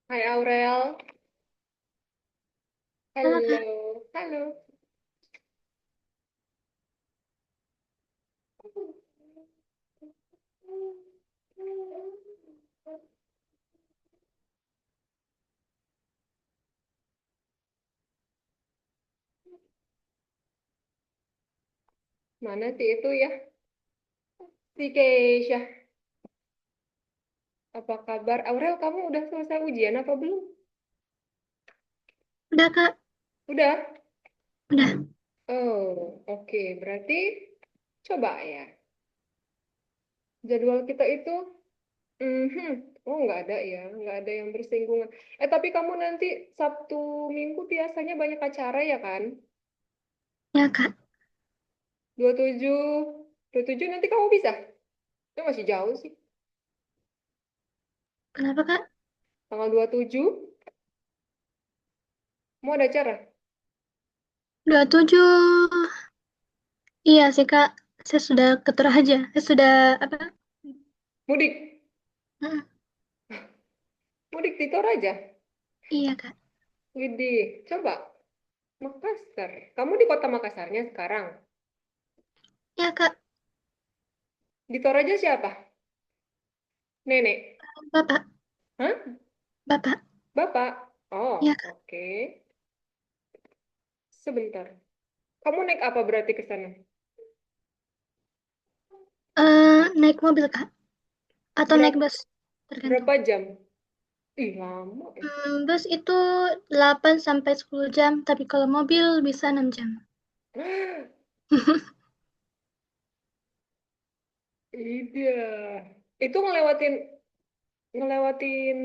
Hai Aurel, Halo halo, Kak, halo. Mana sih itu ya? Si Keisha, apa kabar? Aurel, kamu udah selesai ujian apa belum? udah Kak, Udah? udah. Oh, oke. Berarti coba ya. Jadwal kita itu, oh nggak ada ya, nggak ada yang bersinggungan. Tapi kamu nanti Sabtu Minggu biasanya banyak acara ya kan? Ya Kak, 27, 27 nanti kamu bisa? Itu masih jauh sih. kenapa Kak? Tanggal 27, mau ada acara? 27, iya sih Kak, saya sudah ke Toraja, saya sudah apa? Mudik? Hmm, Mudik di Toraja? iya Kak, Widih, coba Makassar. Kamu di kota Makassarnya sekarang. ya Kak, Di Toraja siapa? Nenek? Bapak, Hah? Bapak, Bapak? Oh, ya Kak. oke. Sebentar. Kamu naik apa berarti ke sana? Naik mobil Kak, atau naik Berapa, bus, tergantung. berapa jam? Ih, lama ya. Bus itu 8 sampai 10 jam, tapi kalau mobil bisa 6 jam. Iya. Itu ngelewatin ngelewatin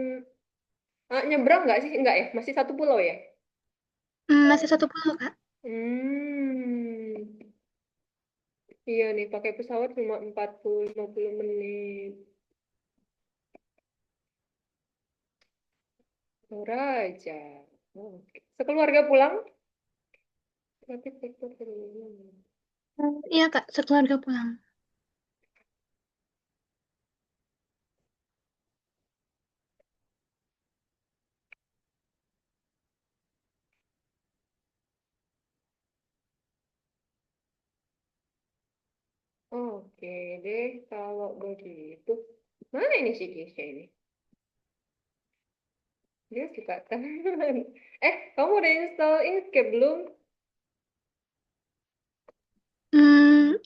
nyebrang nggak sih? Enggak ya? Masih satu pulau ya? Masih satu pulau Kak. Hmm. Iya nih, pakai pesawat cuma 40-50 menit. Toraja. Oke. Sekeluarga pulang? Berarti sekeluarga. Iya Kak, sekeluarga pulang. Oke deh, kalau begitu. Mana ini si Kisha ini? Dia suka tangan. Kamu udah install Inkscape belum?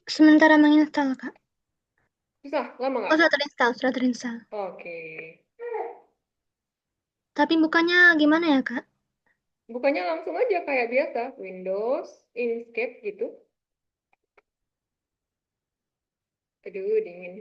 Sementara menginstal Kak. Susah, lama Oh, nggak? sudah terinstall, sudah terinstall. Oke. Tapi bukannya gimana ya Kak? Bukannya langsung aja kayak biasa, Windows, Inkscape gitu. Aduh, dingin.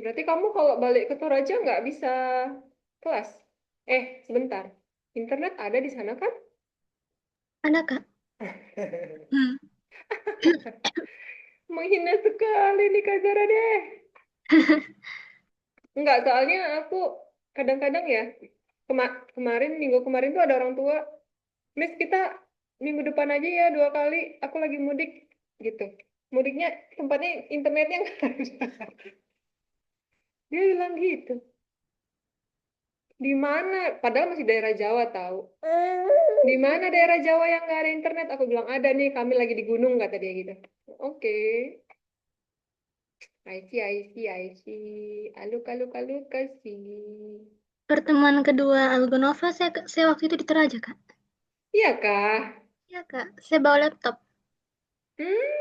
Berarti kamu kalau balik ke Toraja nggak bisa kelas? Sebentar. Internet ada di sana kan? Ada Kak. Hmm. Menghina sekali nih Kak Zara deh. Enggak, soalnya aku kadang-kadang ya, minggu kemarin tuh ada orang tua, Miss kita minggu depan aja ya 2 kali, aku lagi mudik gitu. Mudiknya tempatnya internetnya nggak ada. Dia bilang gitu. Di mana? Padahal masih daerah Jawa tahu. Di mana daerah Jawa yang nggak ada internet? Aku bilang ada nih, kami lagi di gunung kata dia gitu. Oke, I see, I see, I see. Aluk, aluk, aluk, kasih. Pertemuan kedua Algonova saya waktu itu di Toraja Kak. Iya kah? Iya Kak, saya bawa laptop. Hmm.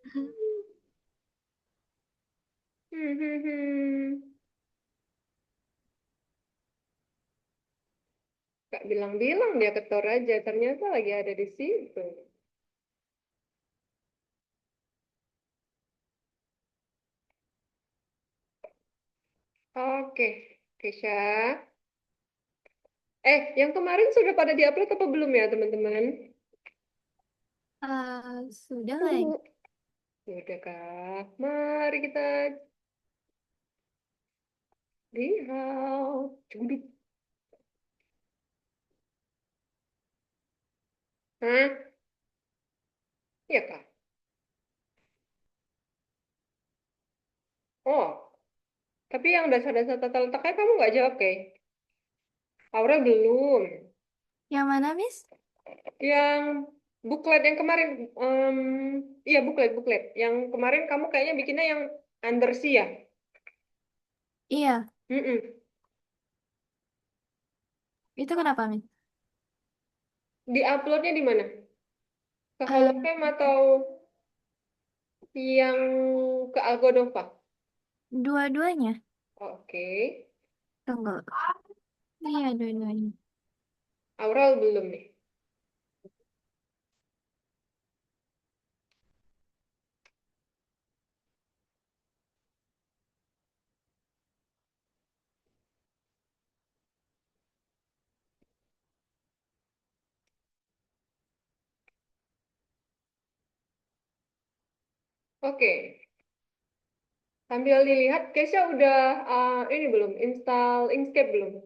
Mhm. Hmm, hmm, hmm. Kak bilang-bilang dia ke Toraja, ternyata lagi ada di situ. Oke, Kesha. Yang kemarin sudah pada diupload apa belum ya, teman-teman? Sudah nggak ya? Sudah kah? Mari kita Lihat. Cuduk. Hah? Iya, Kak. Oh, tapi yang dasar-dasar tata letaknya kamu nggak jawab, kayak. Aura belum. Yang mana, Miss? Yang buklet yang kemarin, iya buklet. Yang kemarin kamu kayaknya bikinnya yang undersea ya? Iya, Mm-mm. itu kenapa, Miss? Di uploadnya di mana? Ke Eh, Holocam atau yang ke Algodova? dua-duanya. Oke. Tunggu. Iya, dua-duanya. Aural belum nih. Oke. Sambil dilihat, Kesha udah ini belum install Inkscape belum?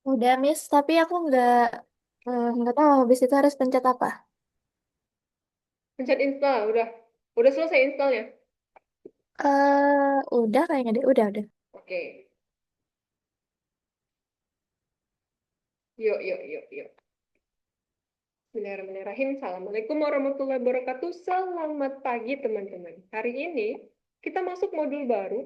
Udah, Miss. Tapi aku nggak tahu habis itu harus pencet apa. Pencet install, udah selesai installnya. Udah kayaknya deh. Udah. Oke. Yuk. Bismillahirrahmanirrahim. Assalamualaikum warahmatullahi wabarakatuh. Selamat pagi teman-teman. Hari ini kita masuk modul baru.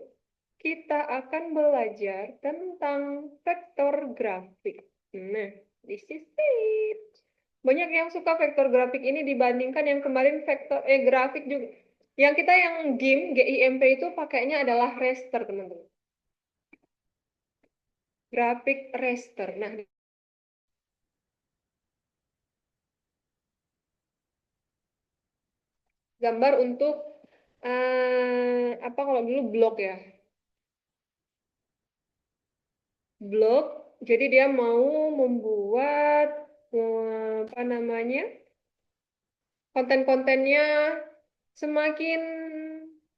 Kita akan belajar tentang vektor grafik. Nah, this is it. Banyak yang suka vektor grafik ini dibandingkan yang kemarin grafik juga. Yang kita yang GIMP itu pakainya adalah raster, teman-teman. Grafik raster. Nah, gambar untuk apa kalau dulu blok ya. Blog. Jadi dia mau membuat apa namanya, konten-kontennya semakin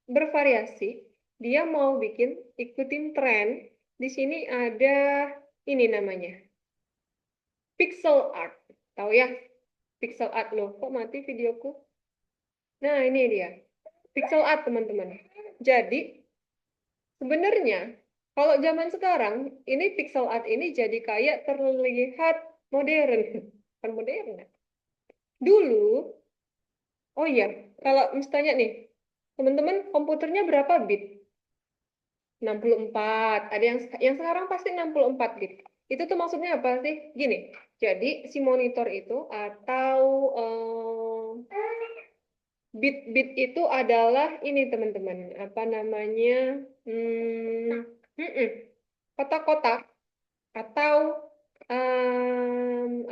bervariasi. Dia mau bikin ikutin tren. Di sini ada ini namanya pixel art. Tahu ya? Pixel art loh. Kok mati videoku? Nah, ini dia. Pixel art, teman-teman. Jadi, sebenarnya kalau zaman sekarang, ini pixel art ini jadi kayak terlihat modern. Bukan modern ya. Dulu, oh iya, kalau misalnya nih, teman-teman komputernya berapa bit? 64. Ada yang sekarang pasti 64 bit. Itu tuh maksudnya apa sih? Gini, jadi si monitor itu atau bit-bit itu adalah ini teman-teman, apa namanya? Mm-mm, kotak-kotak atau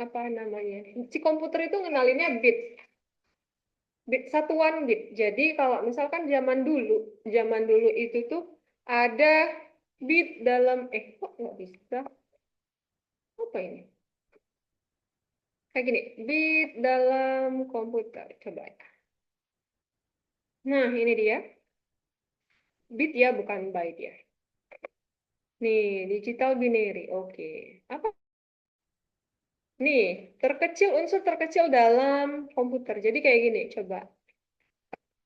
apa namanya? Si komputer itu ngenalinnya bit. Bit satuan bit. Jadi kalau misalkan zaman dulu itu tuh ada bit dalam kok nggak bisa? Apa ini? Kayak gini, bit dalam komputer. Coba ya. Nah, ini dia. Bit ya, bukan byte ya. Nih, digital binary. Oke. Apa? Nih, unsur terkecil dalam komputer. Jadi kayak gini, coba.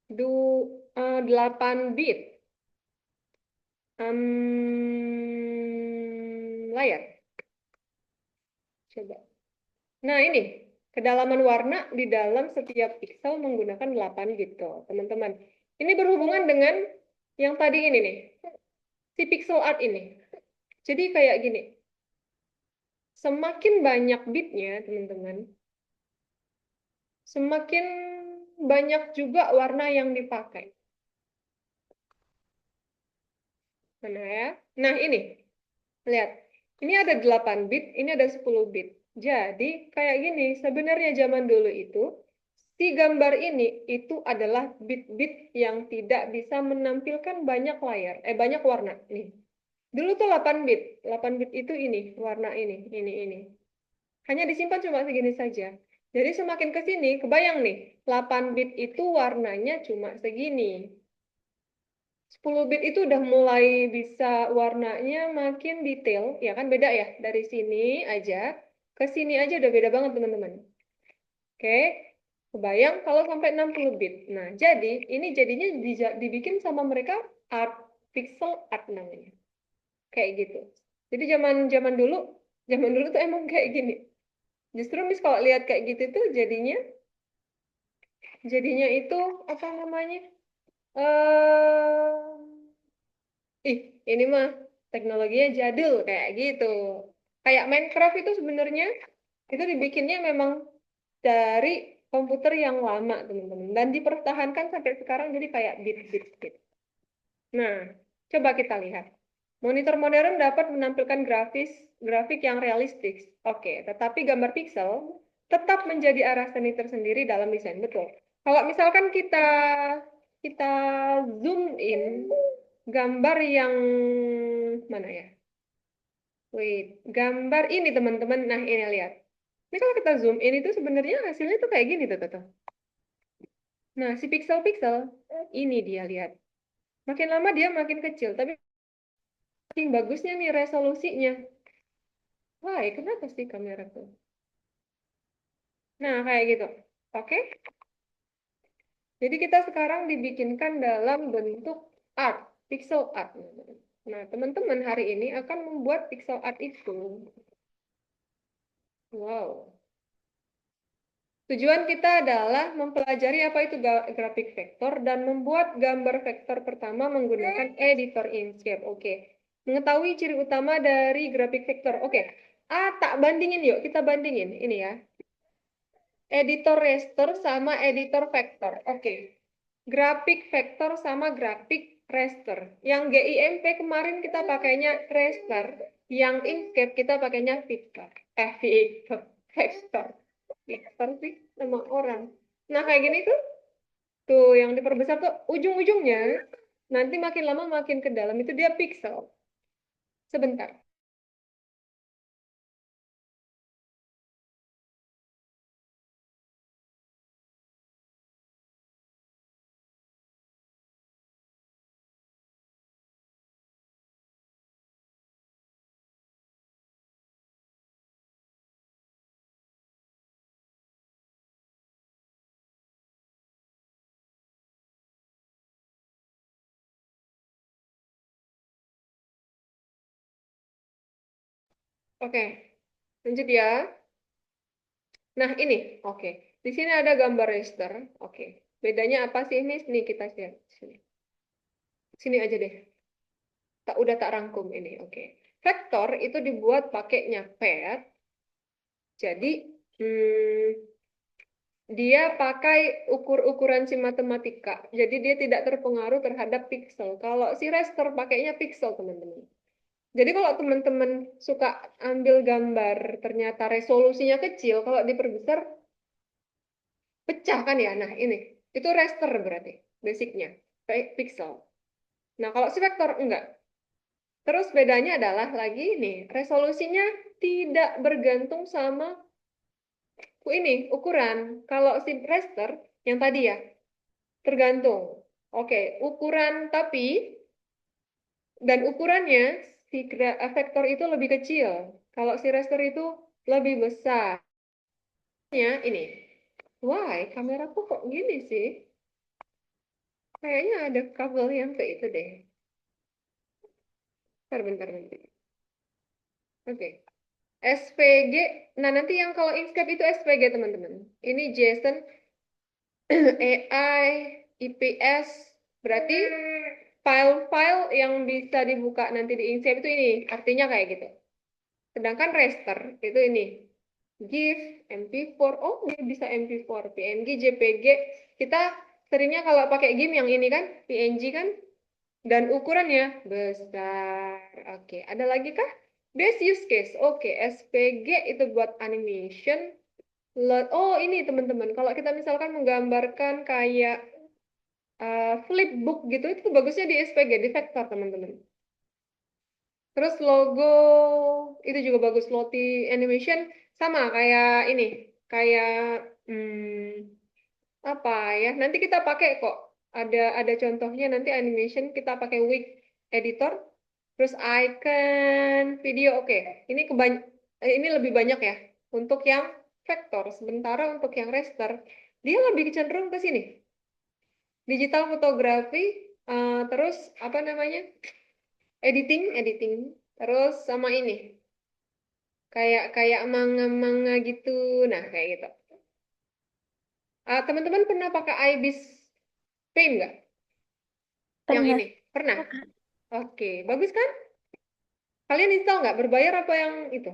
8 bit. Layar. Coba. Nah, ini kedalaman warna di dalam setiap pixel menggunakan 8 bit tuh, teman-teman. Ini berhubungan dengan yang tadi ini nih, si pixel art ini. Jadi kayak gini, semakin banyak bitnya, teman-teman, semakin banyak juga warna yang dipakai. Mana ya? Nah, ini. Lihat. Ini ada 8 bit, ini ada 10 bit. Jadi, kayak gini, sebenarnya zaman dulu itu, si gambar ini itu adalah bit-bit yang tidak bisa menampilkan banyak banyak warna. Nih. Dulu tuh 8 bit. 8 bit itu ini, warna ini. Hanya disimpan cuma segini saja. Jadi semakin ke sini, kebayang nih, 8 bit itu warnanya cuma segini. 10 bit itu udah mulai bisa warnanya makin detail, ya kan beda ya. Dari sini aja ke sini aja udah beda banget teman-teman. Oke, kebayang kalau sampai 60 bit. Nah, jadi ini jadinya dibikin sama mereka art, pixel art namanya. Kayak gitu. Jadi zaman dulu tuh emang kayak gini. Justru Miss kalau lihat kayak gitu tuh jadinya itu apa namanya? eh ini mah teknologinya jadul kayak gitu. Kayak Minecraft itu sebenarnya itu dibikinnya memang dari komputer yang lama, teman-teman. Dan dipertahankan sampai sekarang jadi kayak bit-bit. Nah, coba kita lihat. Monitor modern dapat menampilkan grafik yang realistis. Oke, tetapi gambar pixel tetap menjadi arah seni tersendiri dalam desain. Betul. Kalau misalkan kita kita zoom in gambar yang mana ya? Wait, gambar ini teman-teman. Nah, ini lihat. Ini kalau kita zoom in itu sebenarnya hasilnya tuh kayak gini tuh. Nah, si pixel-pixel ini dia lihat. Makin lama dia makin kecil, tapi makin bagusnya nih resolusinya. Wah, kenapa sih kamera tuh? Nah, kayak gitu. Oke. Jadi kita sekarang dibikinkan dalam bentuk art, pixel art. Nah, teman-teman hari ini akan membuat pixel art itu. Wow. Tujuan kita adalah mempelajari apa itu grafik vektor dan membuat gambar vektor pertama menggunakan editor Inkscape. Oke. Mengetahui ciri utama dari grafik vektor. Oke. Tak bandingin yuk, kita bandingin ini ya. Editor raster sama editor vektor. Oke. Grafik vektor sama grafik raster. Yang GIMP kemarin kita pakainya raster, yang Inkscape kita pakainya vektor. Vektor. Vektor. Vektor sih nama orang. Nah, kayak gini tuh. Tuh, yang diperbesar tuh ujung-ujungnya. Nanti makin lama makin ke dalam itu dia pixel. Sebentar. Oke, lanjut ya. Nah, ini. Oke. Di sini ada gambar raster. Oke. Bedanya apa sih ini? Nih kita lihat. Sini. Sini aja deh. Udah tak rangkum ini. Oke. Vektor itu dibuat pakainya pad. Jadi, dia pakai ukur-ukuran si matematika. Jadi dia tidak terpengaruh terhadap pixel. Kalau si raster pakainya pixel, teman-teman. Jadi kalau teman-teman suka ambil gambar, ternyata resolusinya kecil, kalau diperbesar, pecah kan ya? Nah, ini. Itu raster berarti, basicnya. Pixel. Nah, kalau si vektor, enggak. Terus bedanya adalah lagi nih, resolusinya tidak bergantung sama ini, ukuran. Kalau si raster, yang tadi ya, tergantung. Oke, ukuran tapi dan ukurannya si vektor itu lebih kecil. Kalau si raster itu lebih besar. Ya, ini. Why? Kameraku kok gini sih? Kayaknya ada kabel yang ke itu deh. Bentar. Oke. SVG. Nah, nanti yang kalau Inkscape itu SVG, teman-teman. Ini JSON, AI, IPS. Berarti file-file yang bisa dibuka nanti di Inkscape itu ini. Artinya kayak gitu. Sedangkan raster itu ini. GIF, MP4. Oh, dia bisa MP4, PNG, JPG. Kita seringnya kalau pakai GIF yang ini kan, PNG kan, dan ukurannya besar. Oke, ada lagi kah? Best use case. Oke, SVG itu buat animation. Oh, ini teman-teman. Kalau kita misalkan menggambarkan kayak flipbook gitu, itu bagusnya di SVG, di vektor, teman-teman. Terus logo itu juga bagus. Lottie animation sama kayak ini, kayak apa ya? Nanti kita pakai kok ada contohnya nanti animation kita pakai Wix editor, terus icon video. Oke, ini lebih banyak ya untuk yang vektor. Sementara untuk yang raster dia lebih cenderung ke sini. Digital fotografi, terus apa namanya? Editing, terus sama ini kayak kayak manga-manga gitu. Nah, kayak gitu. Teman-teman pernah pakai Ibis Paint nggak? Yang Pernah. ini? Pernah? Iya, Kak. Oke, bagus kan? Kalian install nggak? Berbayar apa yang itu?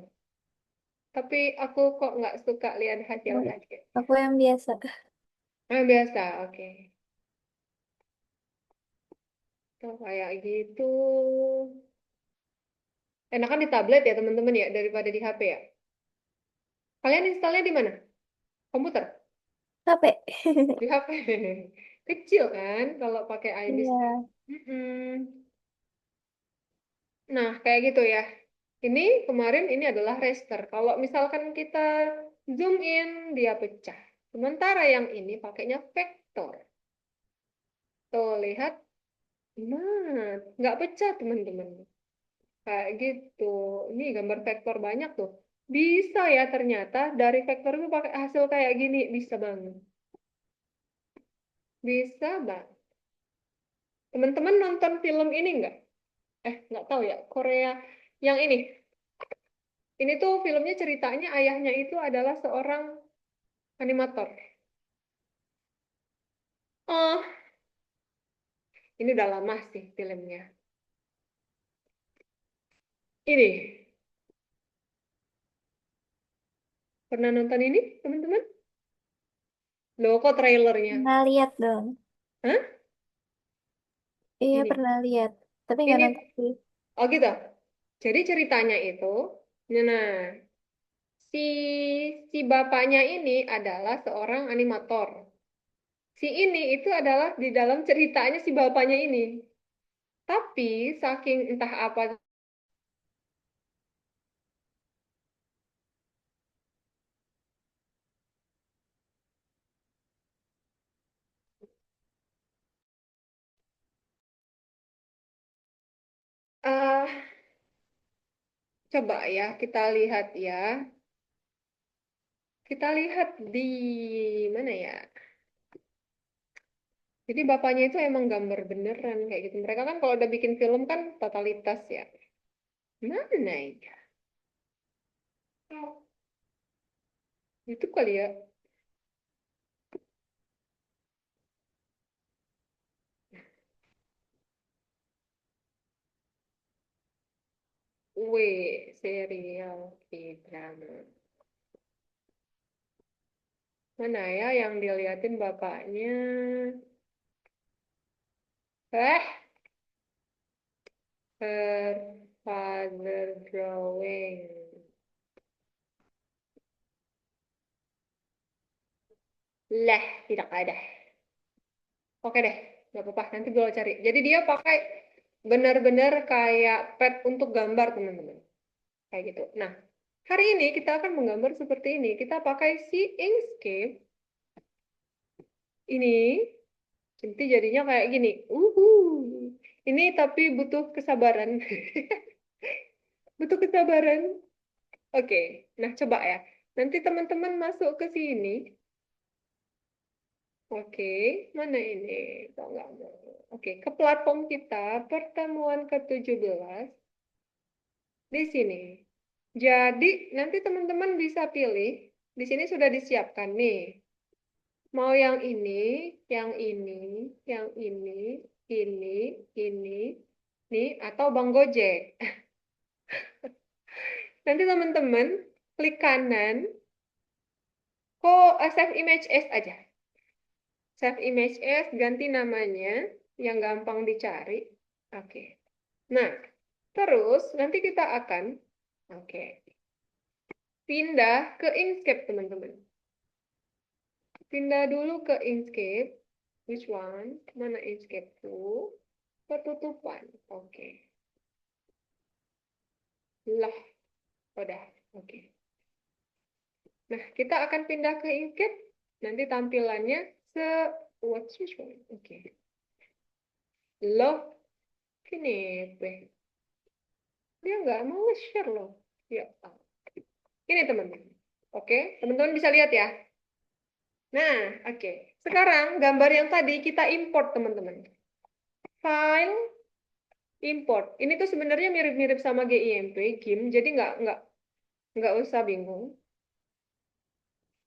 Tapi aku kok nggak suka lihat hasil-hasil. Aku yang biasa. Biasa, oke. Tuh, kayak gitu. Enakan di tablet ya teman-teman ya daripada di HP ya. Kalian installnya di mana? Komputer? Capek. Di HP. Kecil kan kalau pakai Ibis. Iya. Mm-mm. Nah, kayak gitu ya. Ini kemarin ini adalah raster. Kalau misalkan kita zoom in, dia pecah. Sementara yang ini pakainya vektor. Tuh, lihat. Nah, nggak pecah, teman-teman. Kayak gitu. Ini gambar vektor banyak tuh. Bisa ya ternyata dari vektor itu pakai hasil kayak gini. Bisa banget. Bisa bang. Teman-teman nonton film ini nggak? Nggak tahu ya. Korea yang ini. Ini tuh filmnya ceritanya ayahnya itu adalah seorang animator. Oh, ini udah lama sih filmnya. Ini, pernah nonton ini, teman-teman? Loh, kok trailernya? Pernah lihat dong. Hah? Iya, Ini. pernah lihat. Tapi nggak Ini, nonton sih. oh gitu. Jadi ceritanya itu, nah, si si bapaknya ini adalah seorang animator. Si ini itu adalah di dalam ceritanya si bapaknya ini. Tapi saking entah apa, ah coba ya kita lihat ya. Kita lihat di mana ya? Jadi bapaknya itu emang gambar beneran kayak gitu. Mereka kan kalau udah bikin film kan totalitas ya. Mana ya? Oh, itu kali ya. Serial K-drama. Mana ya yang diliatin bapaknya? Eh, her father drawing. Lah, tidak ada. Oke deh, nggak apa-apa. Nanti gue cari. Jadi dia pakai benar-benar kayak pet untuk gambar, teman-teman. Kayak gitu. Nah, hari ini kita akan menggambar seperti ini. Kita pakai si Inkscape ini. Nanti jadinya kayak gini. Ini tapi butuh kesabaran. Butuh kesabaran. Oke. Nah, coba ya. Nanti teman-teman masuk ke sini. Oke. Mana ini? Kok nggak mau? Oke. Ke platform kita. Pertemuan ke-17. Di sini. Jadi, nanti teman-teman bisa pilih. Di sini sudah disiapkan nih. Mau yang yang ini, yang ini, nih, atau Bang Gojek. Nanti teman-teman klik kanan, kok save image as aja. Save image as, ganti namanya, yang gampang dicari. Oke. Nah, terus nanti kita akan, oke, pindah ke Inkscape, teman-teman. Pindah dulu ke Inkscape. Which one? Mana Inkscape tuh? Ketutupan. Oke. Lah, udah. Oke. Nah, kita akan pindah ke Inkscape. Nanti tampilannya se what's this one? Oke. Loh, kenapa? Dia nggak mau share loh. Ya, ini teman-teman. Oke, teman-teman bisa lihat ya. Nah, oke. Sekarang gambar yang tadi kita import, teman-teman. File, import. Ini tuh sebenarnya mirip-mirip sama GIMP, GIMP, jadi nggak usah bingung.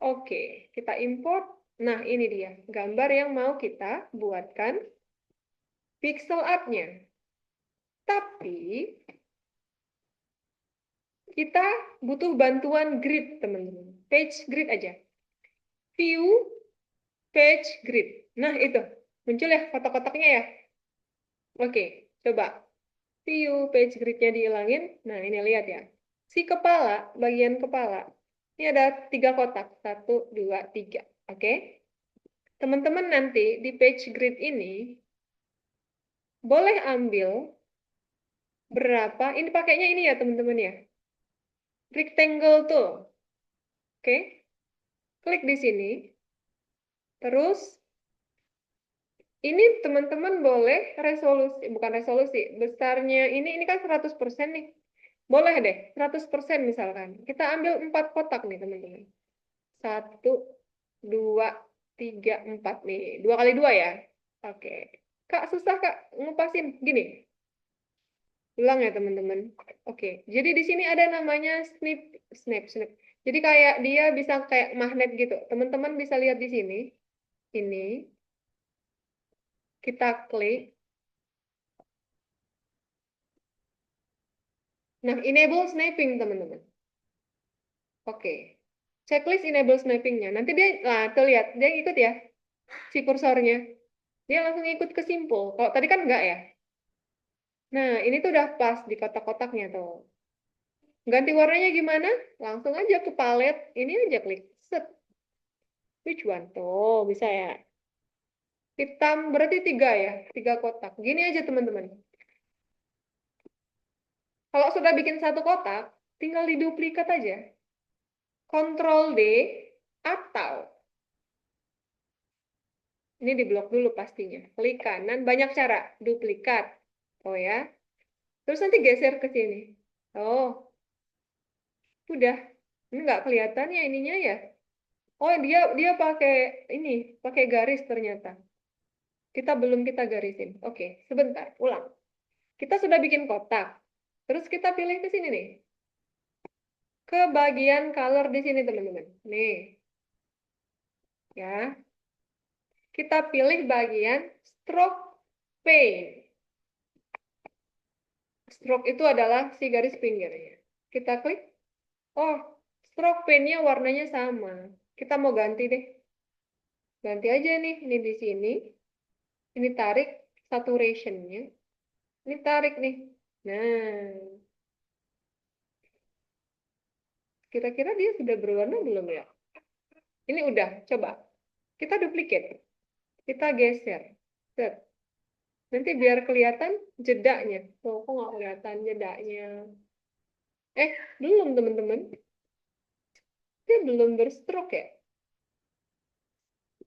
Oke, kita import. Nah, ini dia gambar yang mau kita buatkan pixel art-nya. Tapi kita butuh bantuan grid, teman-teman. Page grid aja. View, page grid. Nah, itu. Muncul ya kotak-kotaknya ya. Oke, coba. View, page grid-nya dihilangin. Nah, ini lihat ya. Si kepala, bagian kepala. Ini ada 3 kotak. 1, 2, 3. Oke. Teman-teman nanti di page grid ini boleh ambil berapa. Ini pakainya ini ya, teman-teman ya. Rectangle tuh. Oke. Klik di sini. Terus ini teman-teman boleh resolusi, bukan resolusi, besarnya ini kan 100% nih. Boleh deh, 100% misalkan. Kita ambil 4 kotak nih teman-teman. 1, 2, 3, 4 nih. 2 kali 2 ya. Oke. Kak, susah Kak ngupasin. Gini, ulang ya teman-teman. Oke, jadi di sini ada namanya snap. Jadi kayak dia bisa kayak magnet gitu. Teman-teman bisa lihat di sini. Ini. Kita klik. Nah, enable snapping, teman-teman. Oke. Checklist enable snapping-nya. Nanti dia, nah, tuh lihat. Dia ikut ya, si kursornya. Dia langsung ikut ke simpul. Kalau tadi kan enggak ya. Nah, ini tuh udah pas di kotak-kotaknya tuh. Ganti warnanya gimana? Langsung aja ke palette. Ini aja klik. Set. Which one? Tuh, bisa ya. Hitam berarti 3 ya. 3 kotak. Gini aja teman-teman. Kalau sudah bikin 1 kotak, tinggal diduplikat aja. Ctrl D atau ini diblok dulu pastinya. Klik kanan, banyak cara. Duplikat. Oh ya. Terus nanti geser ke sini. Oh, udah. Ini nggak kelihatan ya ininya ya. Oh, dia pakai ini, pakai garis ternyata. Kita garisin. Oke, sebentar, ulang. Kita sudah bikin kotak. Terus kita pilih ke sini nih. Ke bagian color di sini, teman-teman. Nih. Ya. Kita pilih bagian stroke paint. Stroke itu adalah si garis pinggirnya. Kita klik. Oh, stroke paint-nya warnanya sama. Kita mau ganti deh. Ganti aja nih. Ini di sini. Ini tarik saturation-nya. Ini tarik nih. Nah, kira-kira dia sudah berwarna belum ya? Ini udah, coba. Kita duplicate. Kita geser. Set. Nanti biar kelihatan jedanya. Tuh, kok nggak kelihatan jedanya? Belum teman-teman. Dia belum berstroke ya?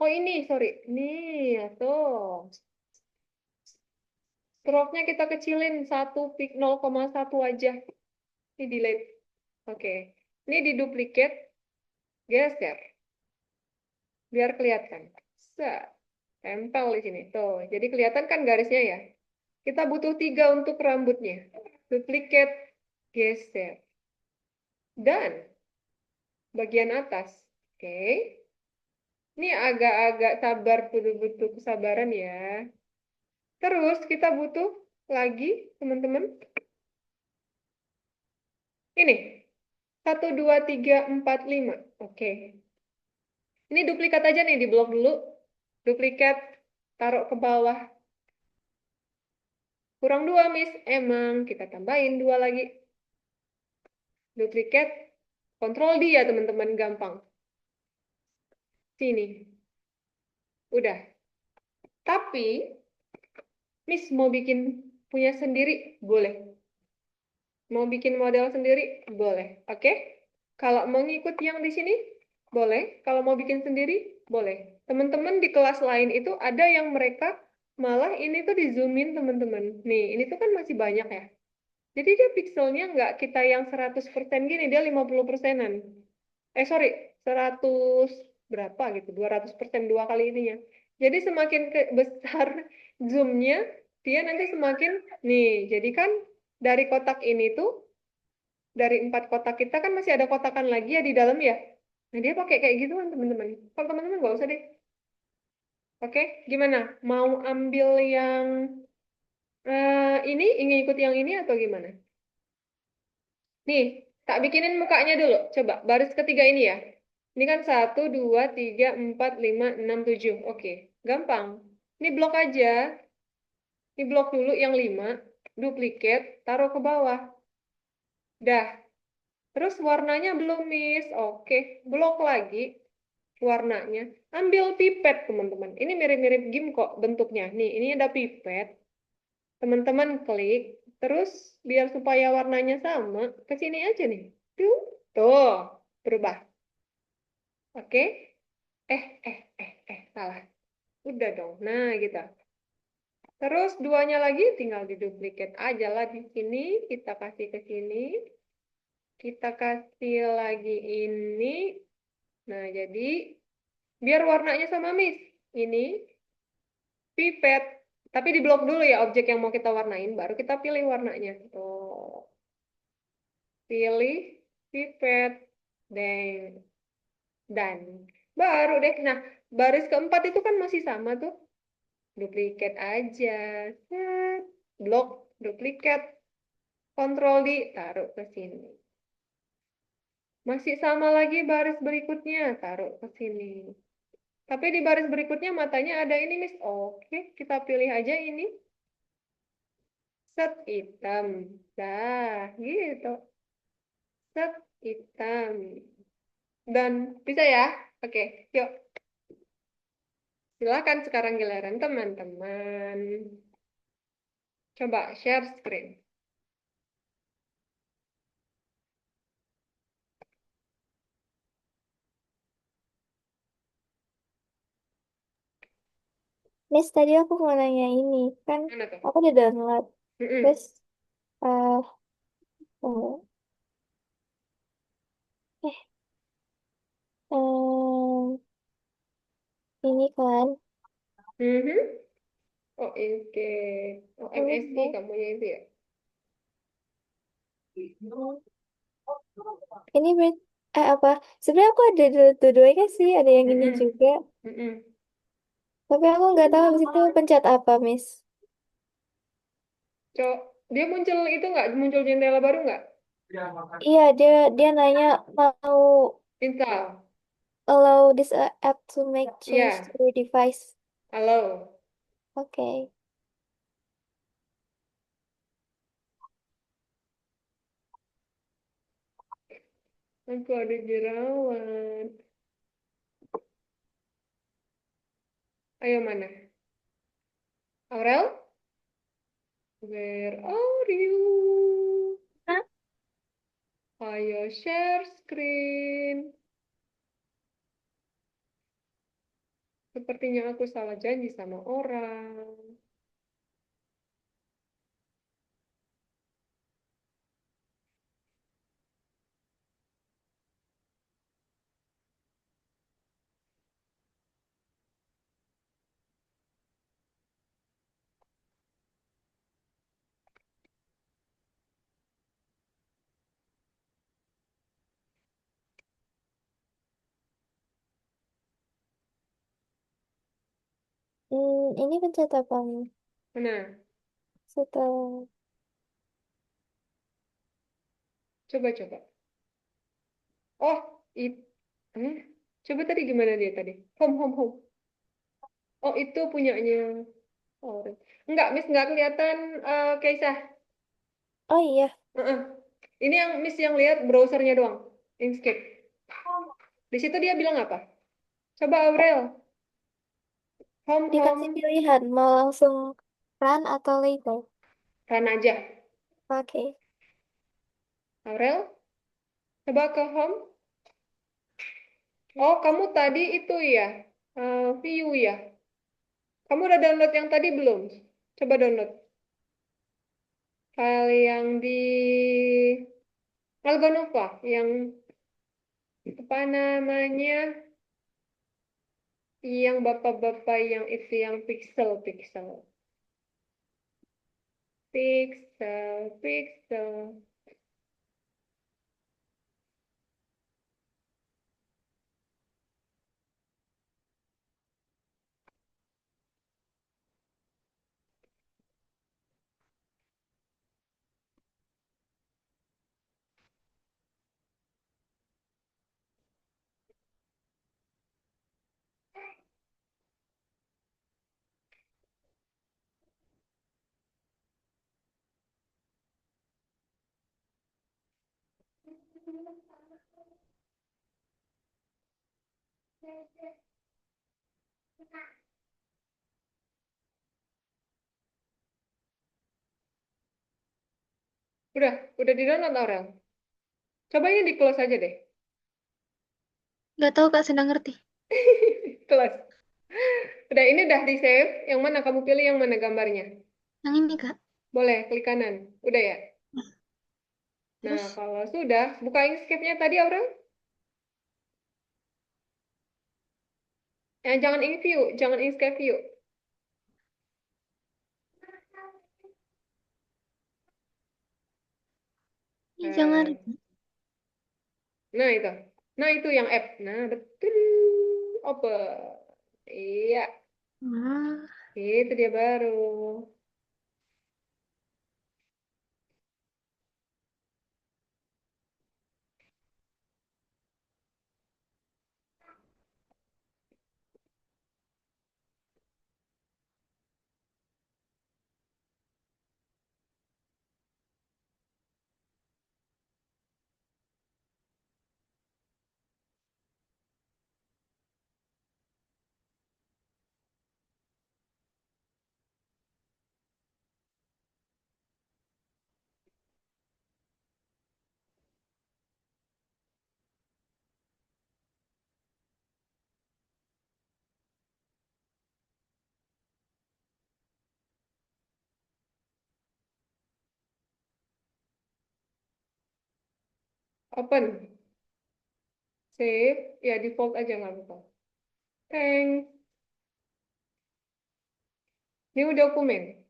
Oh ini, sorry. Nih, tuh. Stroke-nya kita kecilin 0,1 aja. Ini delete. Oke. Ini diduplikat. Geser. Biar kelihatan. Set. Tempel di sini. Tuh. Jadi kelihatan kan garisnya ya? Kita butuh 3 untuk rambutnya. Duplicate. Geser. Dan bagian atas. Oke. Ini agak-agak sabar, butuh kesabaran ya. Terus kita butuh lagi, teman-teman. Ini. 1, 2, 3, 4, 5. Oke. Ini duplikat aja nih, di blok dulu. Duplikat, taruh ke bawah. Kurang 2, Miss. Emang, kita tambahin 2 lagi. Duplikat, Ctrl D ya, teman-teman. Gampang. Sini. Udah. Tapi, Miss mau bikin punya sendiri, boleh. Mau bikin model sendiri, boleh. Oke? Kalau mau ngikut yang di sini, boleh. Kalau mau bikin sendiri, boleh. Teman-teman di kelas lain itu ada yang mereka Malah ini tuh di zoomin teman-teman. Nih, ini tuh kan masih banyak ya. Jadi dia pixelnya nggak kita yang 100% gini, dia 50%-an. Sorry, 100 berapa gitu, 200% dua kali ininya. Jadi semakin besar zoomnya, dia nanti semakin, nih, jadi kan dari kotak ini tuh, dari 4 kotak kita kan masih ada kotakan lagi ya di dalam ya. Nah dia pakai kayak gitu kan teman-teman. Kalau teman-teman nggak usah deh. Oke, gimana? Mau ambil yang ini, ingin ikut yang ini atau gimana? Nih, tak bikinin mukanya dulu. Coba, baris ketiga ini ya. Ini kan 1, 2, 3, 4, 5, 6, 7. Oke, gampang. Ini blok aja. Ini blok dulu yang 5. Duplikat, taruh ke bawah. Dah. Terus warnanya belum, Miss. Oke, blok lagi warnanya. Ambil pipet, teman-teman. Ini mirip-mirip game kok bentuknya. Nih, ini ada pipet. Teman-teman klik. Terus, biar supaya warnanya sama, ke sini aja nih. Tuh, tuh, berubah. Oke? Salah. Udah dong. Nah, gitu. Terus duanya lagi tinggal diduplikat aja lah di sini. Kita kasih ke sini. Kita kasih lagi ini. Nah, jadi biar warnanya sama Miss. Ini pipet. Tapi di blok dulu ya objek yang mau kita warnain. Baru kita pilih warnanya. Tuh. Pilih pipet. Dan baru deh. Nah, baris keempat itu kan masih sama tuh. Duplikat aja. Set. Blok, duplikat. Kontrol D, taruh ke sini. Masih sama lagi baris berikutnya, taruh ke sini. Tapi di baris berikutnya matanya ada ini, Miss. Oke, kita pilih aja ini. Set hitam. Dah, gitu. Set hitam. Dan bisa ya? Oke, yuk. Silakan sekarang giliran teman-teman. Coba share screen. Miss, tadi aku mau nanya ini. Kan Mana tuh? aku udah download. Terus, Mm-mm. eh tunggu. Eh, em, ini kan. Mhm. Oh, oke. Oh, MSI Ini, kamu itu ya? ini apa? Sebenarnya aku ada dua-duanya sih. Ada yang ini Mm-mm. juga. Mm-mm. Tapi aku nggak tahu habis itu pencet apa, Miss. Cok, dia muncul itu nggak? Muncul jendela baru nggak? Iya, dia dia nanya mau Install. allow this app to make change to Iya, your device. halo. Oke. Aku ada jerawat. Ayo mana? Aurel? Where are you? Hah? Ayo share screen. Sepertinya aku salah janji sama orang. Ini pencet apa nih? Mana? Setelah Coba-coba. Oh, itu. Eh? Coba tadi gimana dia tadi? Home, home, home. Oh, itu punyanya. Oh, enggak, Miss, enggak kelihatan Kaisah. Oh iya, Heeh. Ini yang Miss yang lihat browsernya doang. Inkscape. Di situ dia bilang apa? Coba Aurel. Home, dikasih home. pilihan mau langsung run atau later. Run aja. Oke. Aurel, coba ke home. Oh, kamu tadi itu ya. View ya. Kamu udah download yang tadi belum? Coba download. File yang di Algonova, yang apa namanya? Yang bapak-bapak yang itu yang pixel. Pixel. Udah di-download Aurel. Coba ini di-close aja deh. Nggak tahu Kak, sedang ngerti. Close. Udah ini udah di-save. Yang mana kamu pilih yang mana gambarnya? Yang ini Kak. Boleh, klik kanan. Udah ya? Nah, Terus, kalau sudah, buka Inkscape-nya tadi Aurel. Jangan in-view, jangan Inkscape view. ini jangan. Eh, nah itu. Nah itu yang app. Nah, betul. Open. Iya, Ah, itu dia baru. Open. Save. Ya, default aja nggak apa-apa. Thanks. New dokumen.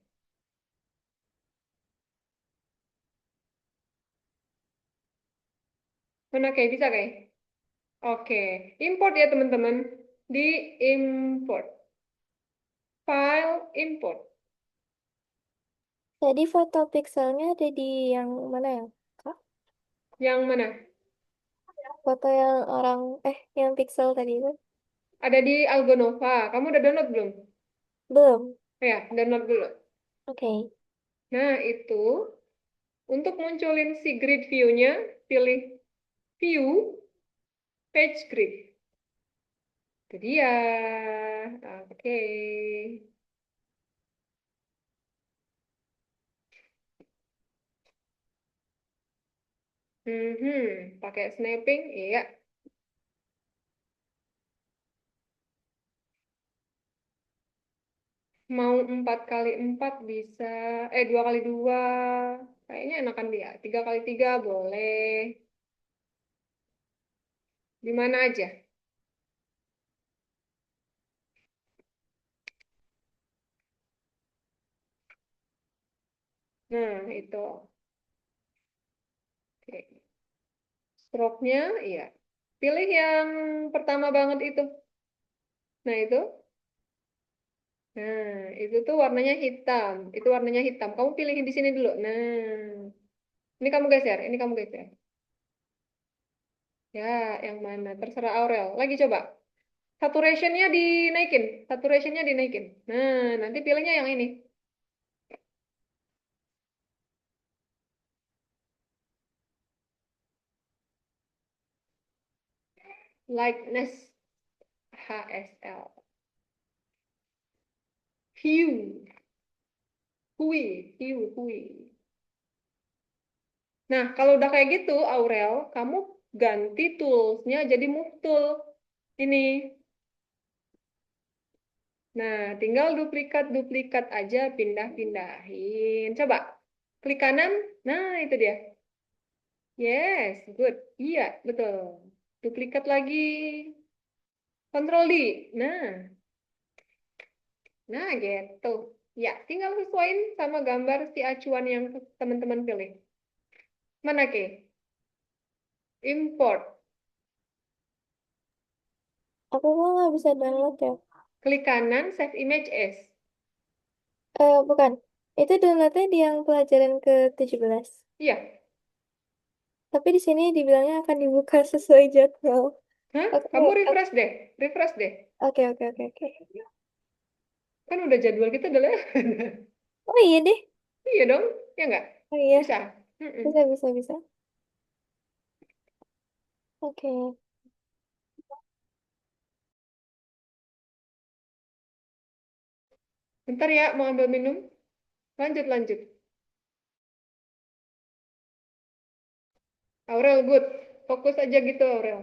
Mana kayak bisa kayak? Oke. Import ya teman-teman. Di import. File import. Jadi foto pixelnya ada di yang mana ya, Kak? Yang mana? Foto yang orang, yang pixel tadi itu? Ada di Algonova. Kamu udah download belum? Belum. Ya, download dulu. Oke. Nah, itu untuk munculin si grid view-nya, pilih view page grid. Itu dia. Oke. Pakai snapping, iya. Mau 4x4 bisa, 2x2. Kayaknya enakan dia. 3x3 boleh. Di mana aja? Nah, itu. Oke. Stroke-nya, iya. Pilih yang pertama banget itu. Nah, itu. Nah, itu tuh warnanya hitam. Itu warnanya hitam. Kamu pilihin di sini dulu. Nah, ini kamu geser. Ya, yang mana? Terserah Aurel. Lagi coba. Saturationnya dinaikin. Nah, nanti pilihnya yang ini. Lightness HSL. Hue, hue. Nah, kalau udah kayak gitu, Aurel, kamu ganti toolsnya jadi move tool. Ini. Nah, tinggal duplikat-duplikat aja, pindah-pindahin. Coba, klik kanan. Nah, itu dia. Yes, good. Iya, betul. Duplikat lagi. Kontrol D. Nah, gitu. Ya, tinggal sesuaiin sama gambar si acuan yang teman-teman pilih. Mana, Ke? Import. Aku kok nggak bisa download ya. Klik kanan, save image as. Bukan. Itu downloadnya di yang pelajaran ke-17. Iya. Tapi di sini dibilangnya akan dibuka sesuai jadwal. Hah? Aku, Kamu aku- refresh deh. Refresh deh. oke, oke, oke, oke. Kan udah jadwal kita udah lewat. Oh iya deh. Iya dong. Ya nggak? Oh iya, Bisa. Mm-mm. bisa, bisa, bisa. Oke. Bentar ya, mau ambil minum. Lanjut, lanjut. Aurel, good. Fokus aja gitu, Aurel.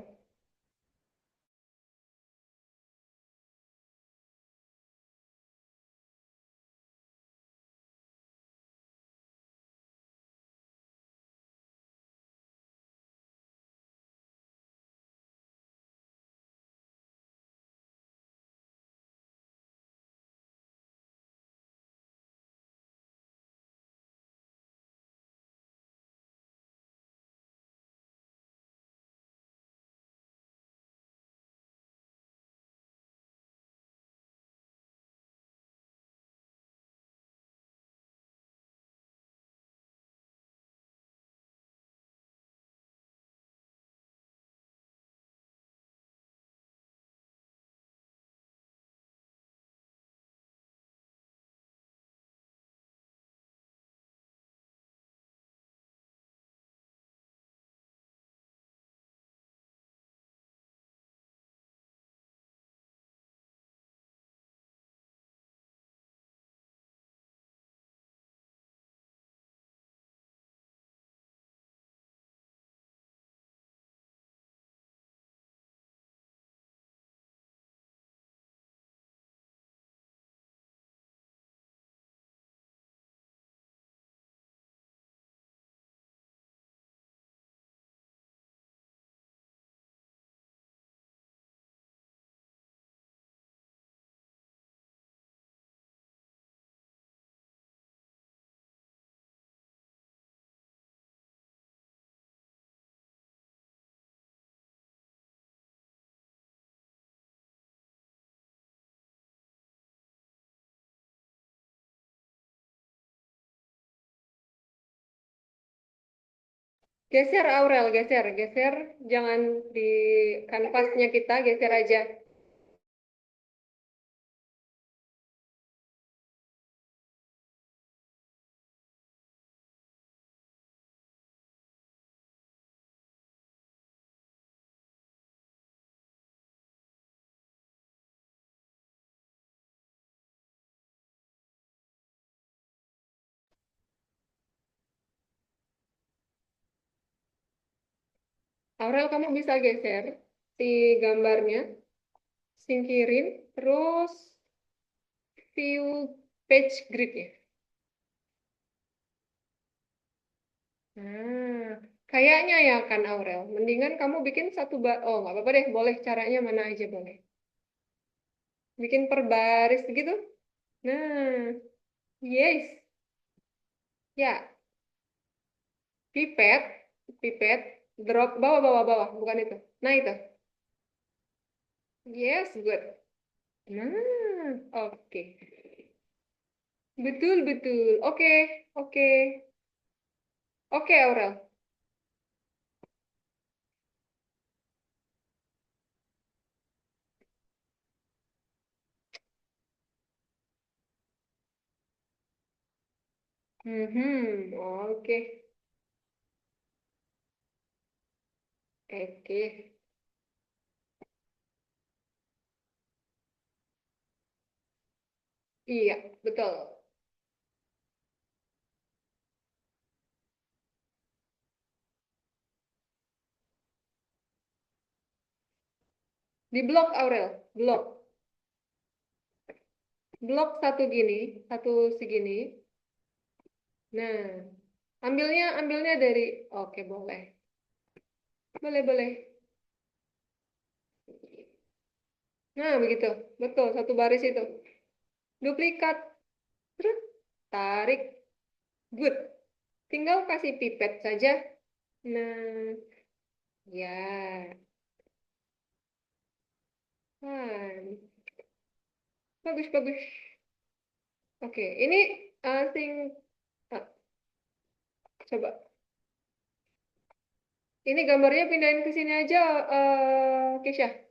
Geser, Aurel, geser, geser. Jangan di kanvasnya kita, geser aja. Aurel, kamu bisa geser si gambarnya, singkirin, terus view page grid ya. Nah, kayaknya ya kan Aurel. Mendingan kamu bikin oh nggak apa-apa deh, boleh caranya mana aja boleh. Bikin per baris gitu. Nah, yes. Ya, pipet, pipet, drop bawah, bawah, bawah, bukan itu. Nah itu. Yes, good. Nah, oke. Betul, betul. Oke, oke. Oke, Aurel. Oke. Oke. Iya, betul. Di blok, Aurel. Blok. blok satu gini, satu segini. Nah, ambilnya dari, oke boleh, boleh. Nah, begitu, betul, satu baris itu. Duplikat, terus tarik, good. Tinggal kasih pipet saja. Nah, ya, nah, bagus. Oke, ini sing, ah, coba. Ini gambarnya pindahin ke sini aja, Kesha.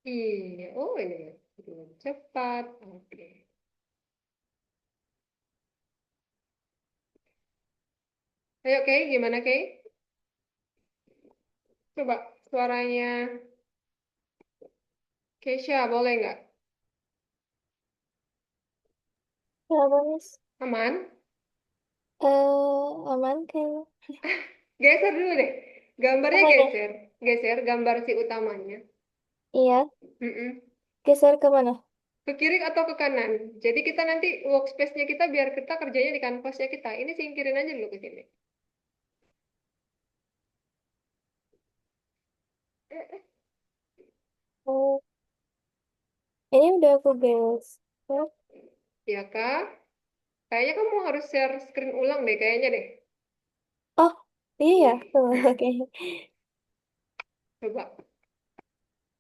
Iya, oh ini cepat. Oke. Ayo, Kay, gimana, Kay? Coba suaranya Kesha, boleh nggak? Kenapa, Miss? Aman? Aman kayaknya. Geser dulu deh. Gambarnya Apa nih? geser gambar si utamanya. Iya, Mm-mm. geser ke mana? Ke kiri atau ke kanan. Jadi kita nanti workspace-nya kita biar kita kerjanya di kanvasnya kita. Ini singkirin aja dulu ke sini. Oh, ini udah aku geser. Ya kak? Kayaknya kamu harus share screen ulang deh, kayaknya deh. Oh, iya ya. Tuh, oke. Coba.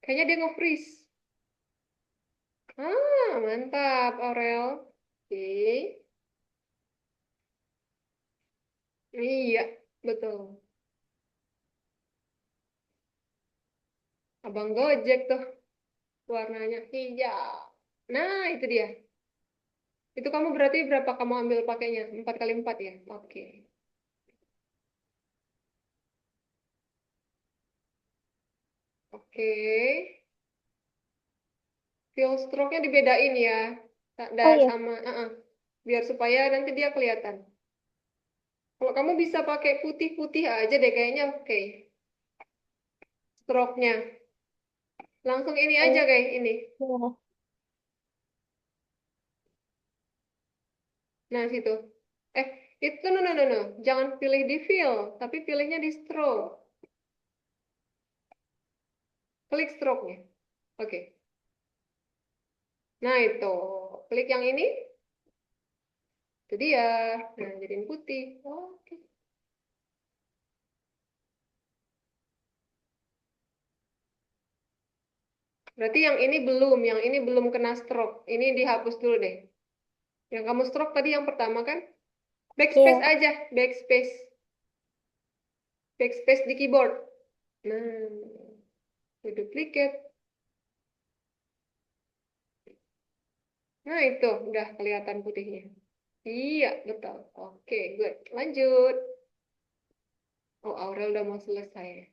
Kayaknya dia nge-freeze. Ah, mantap, Aurel. Oke. Iya, betul. Abang Gojek tuh warnanya hijau. Nah, itu dia. Itu kamu berarti berapa kamu ambil pakainya? 4x4 ya? Oke. Oke. Fill stroke-nya dibedain ya. Oh iya. Sama, biar supaya nanti dia kelihatan. Kalau kamu bisa pakai putih-putih aja deh kayaknya oke. Stroke-nya. Langsung ini aja Oh, kayak ini. gimana? Nah, situ. Eh, itu no. Jangan pilih di fill, tapi pilihnya di stroke. Klik stroke-nya. Oke. Nah, itu. Klik yang ini. Itu dia. Nah, jadiin putih. Oke. Berarti yang ini belum kena stroke. Ini dihapus dulu deh. Yang kamu stroke tadi yang pertama kan? Backspace Iya. aja, backspace. Backspace di keyboard. Nah, duplicate. Nah, itu udah kelihatan putihnya. Iya, betul. Oke, good. Lanjut. Oh, Aurel udah mau selesai.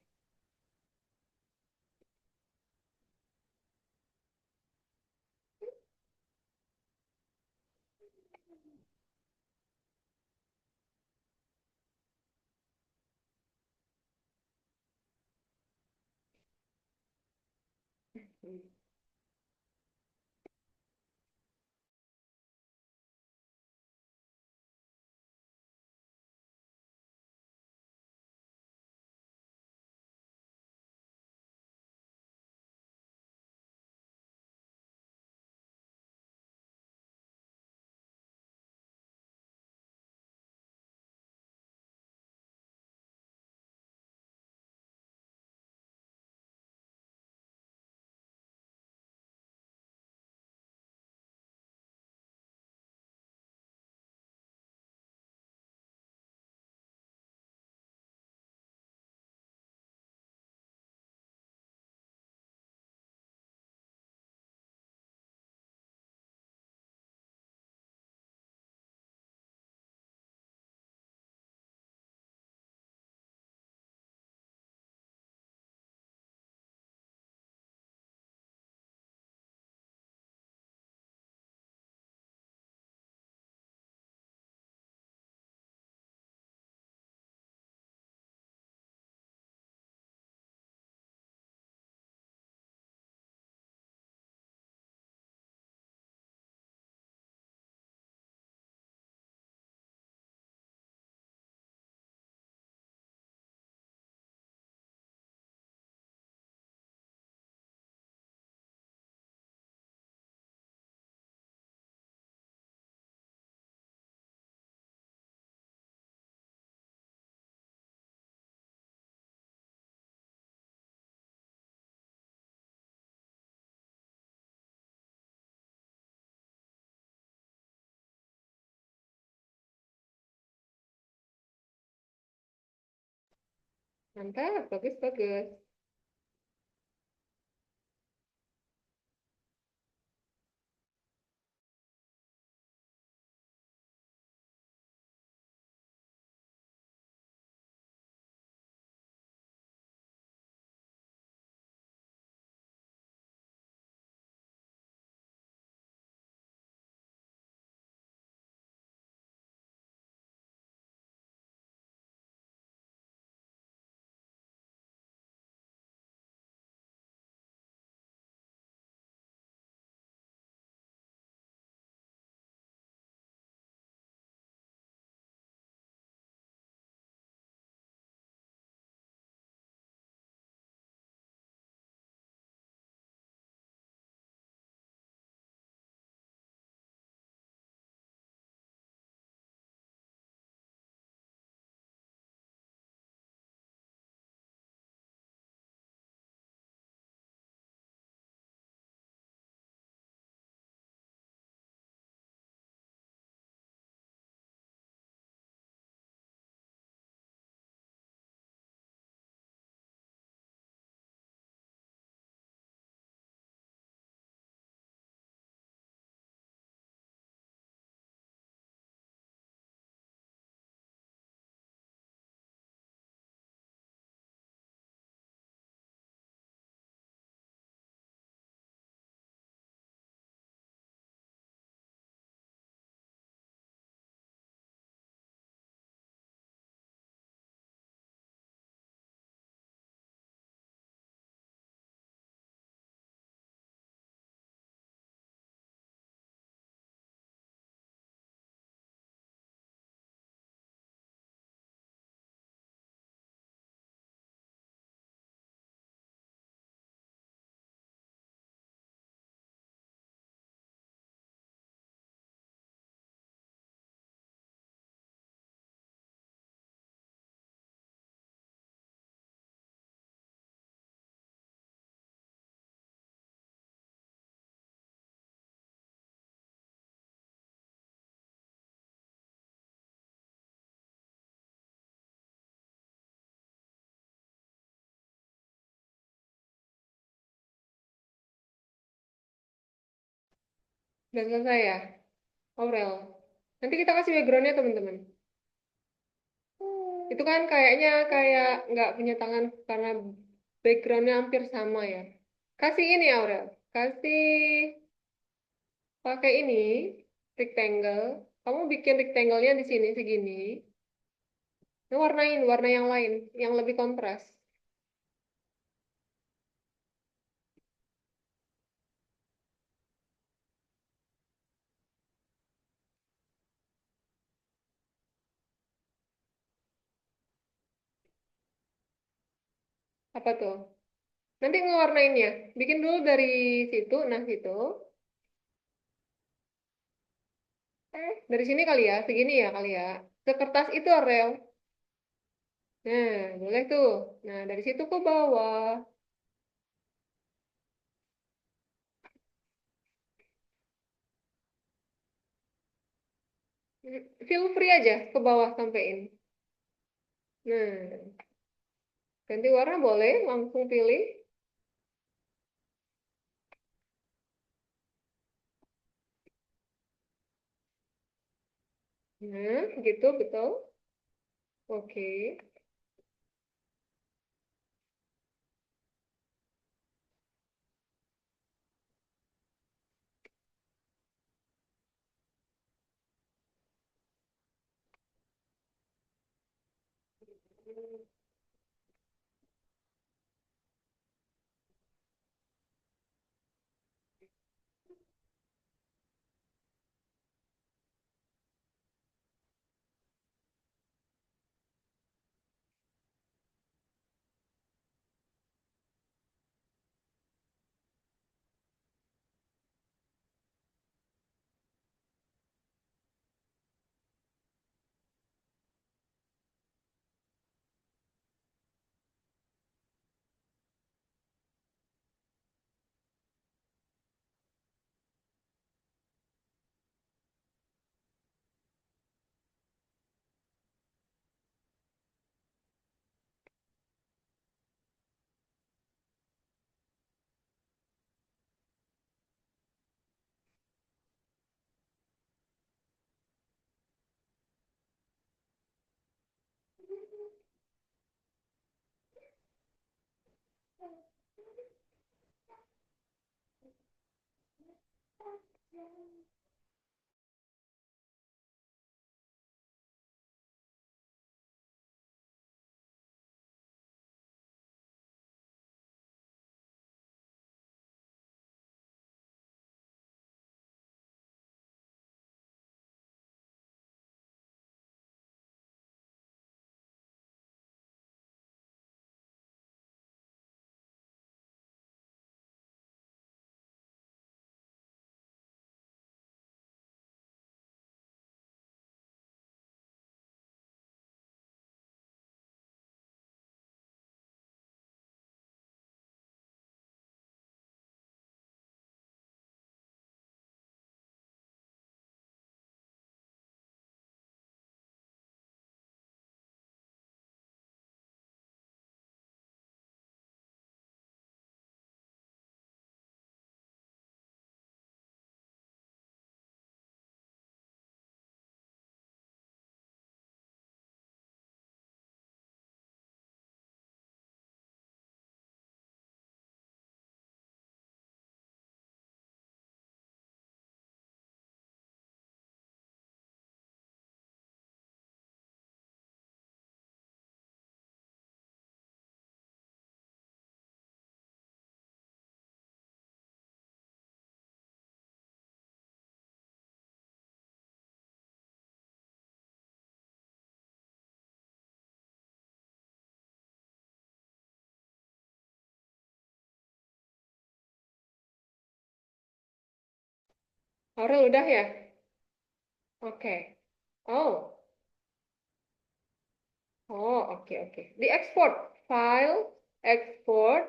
Mantap, bagus, bagus. Udah selesai ya, Aurel. Nanti kita kasih backgroundnya, teman-teman. Itu kan kayaknya kayak nggak punya tangan karena backgroundnya hampir sama ya. Kasih ini, Aurel. Kasih pakai ini, rectangle. Kamu bikin rectangle-nya di sini segini. Nah, warnain warna yang lain, yang lebih kontras. Apa tuh? Nanti ngewarnainnya. Bikin dulu dari situ, nah situ. Dari sini kali ya, segini ya kali ya. Sekertas itu, Aurel. Nah, boleh tuh. Nah, dari situ ke bawah. Feel free aja ke bawah sampein. Nah, ganti warna boleh, langsung pilih. Nah, gitu, betul. Oke. Aurel udah ya? Oke. Oh, oh, oke, oke. Di export, file, export.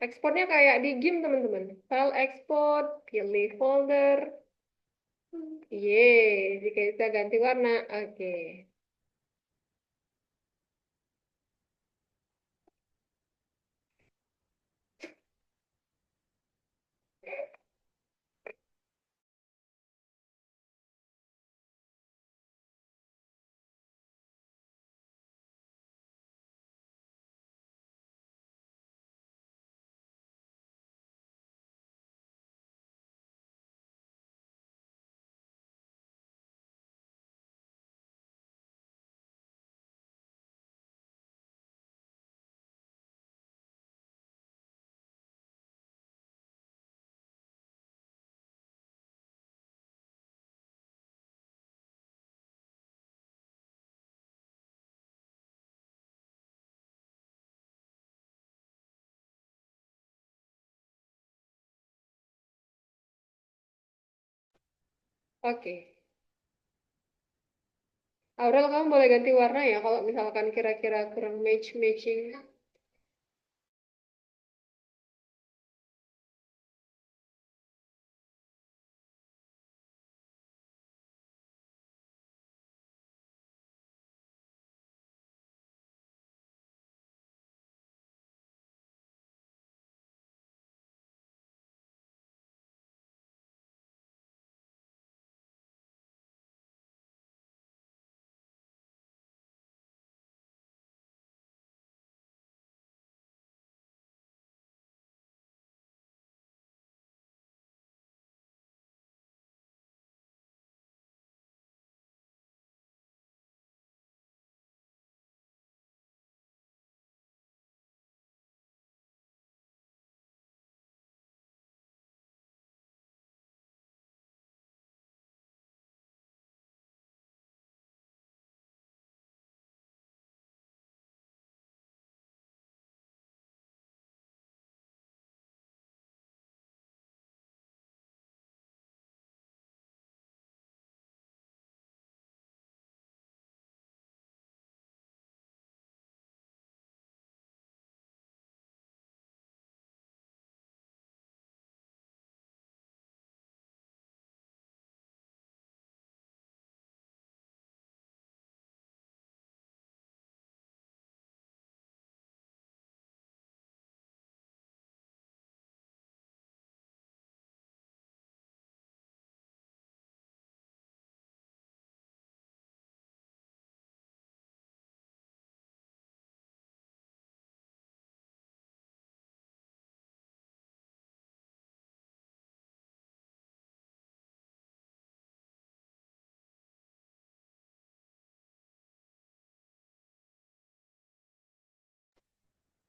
Ekspornya kayak di game, teman-teman. File export, pilih folder. Yeay, jika bisa ganti warna. Oke. Oke. Aurel, kamu boleh ganti warna ya kalau misalkan kira-kira kurang matching.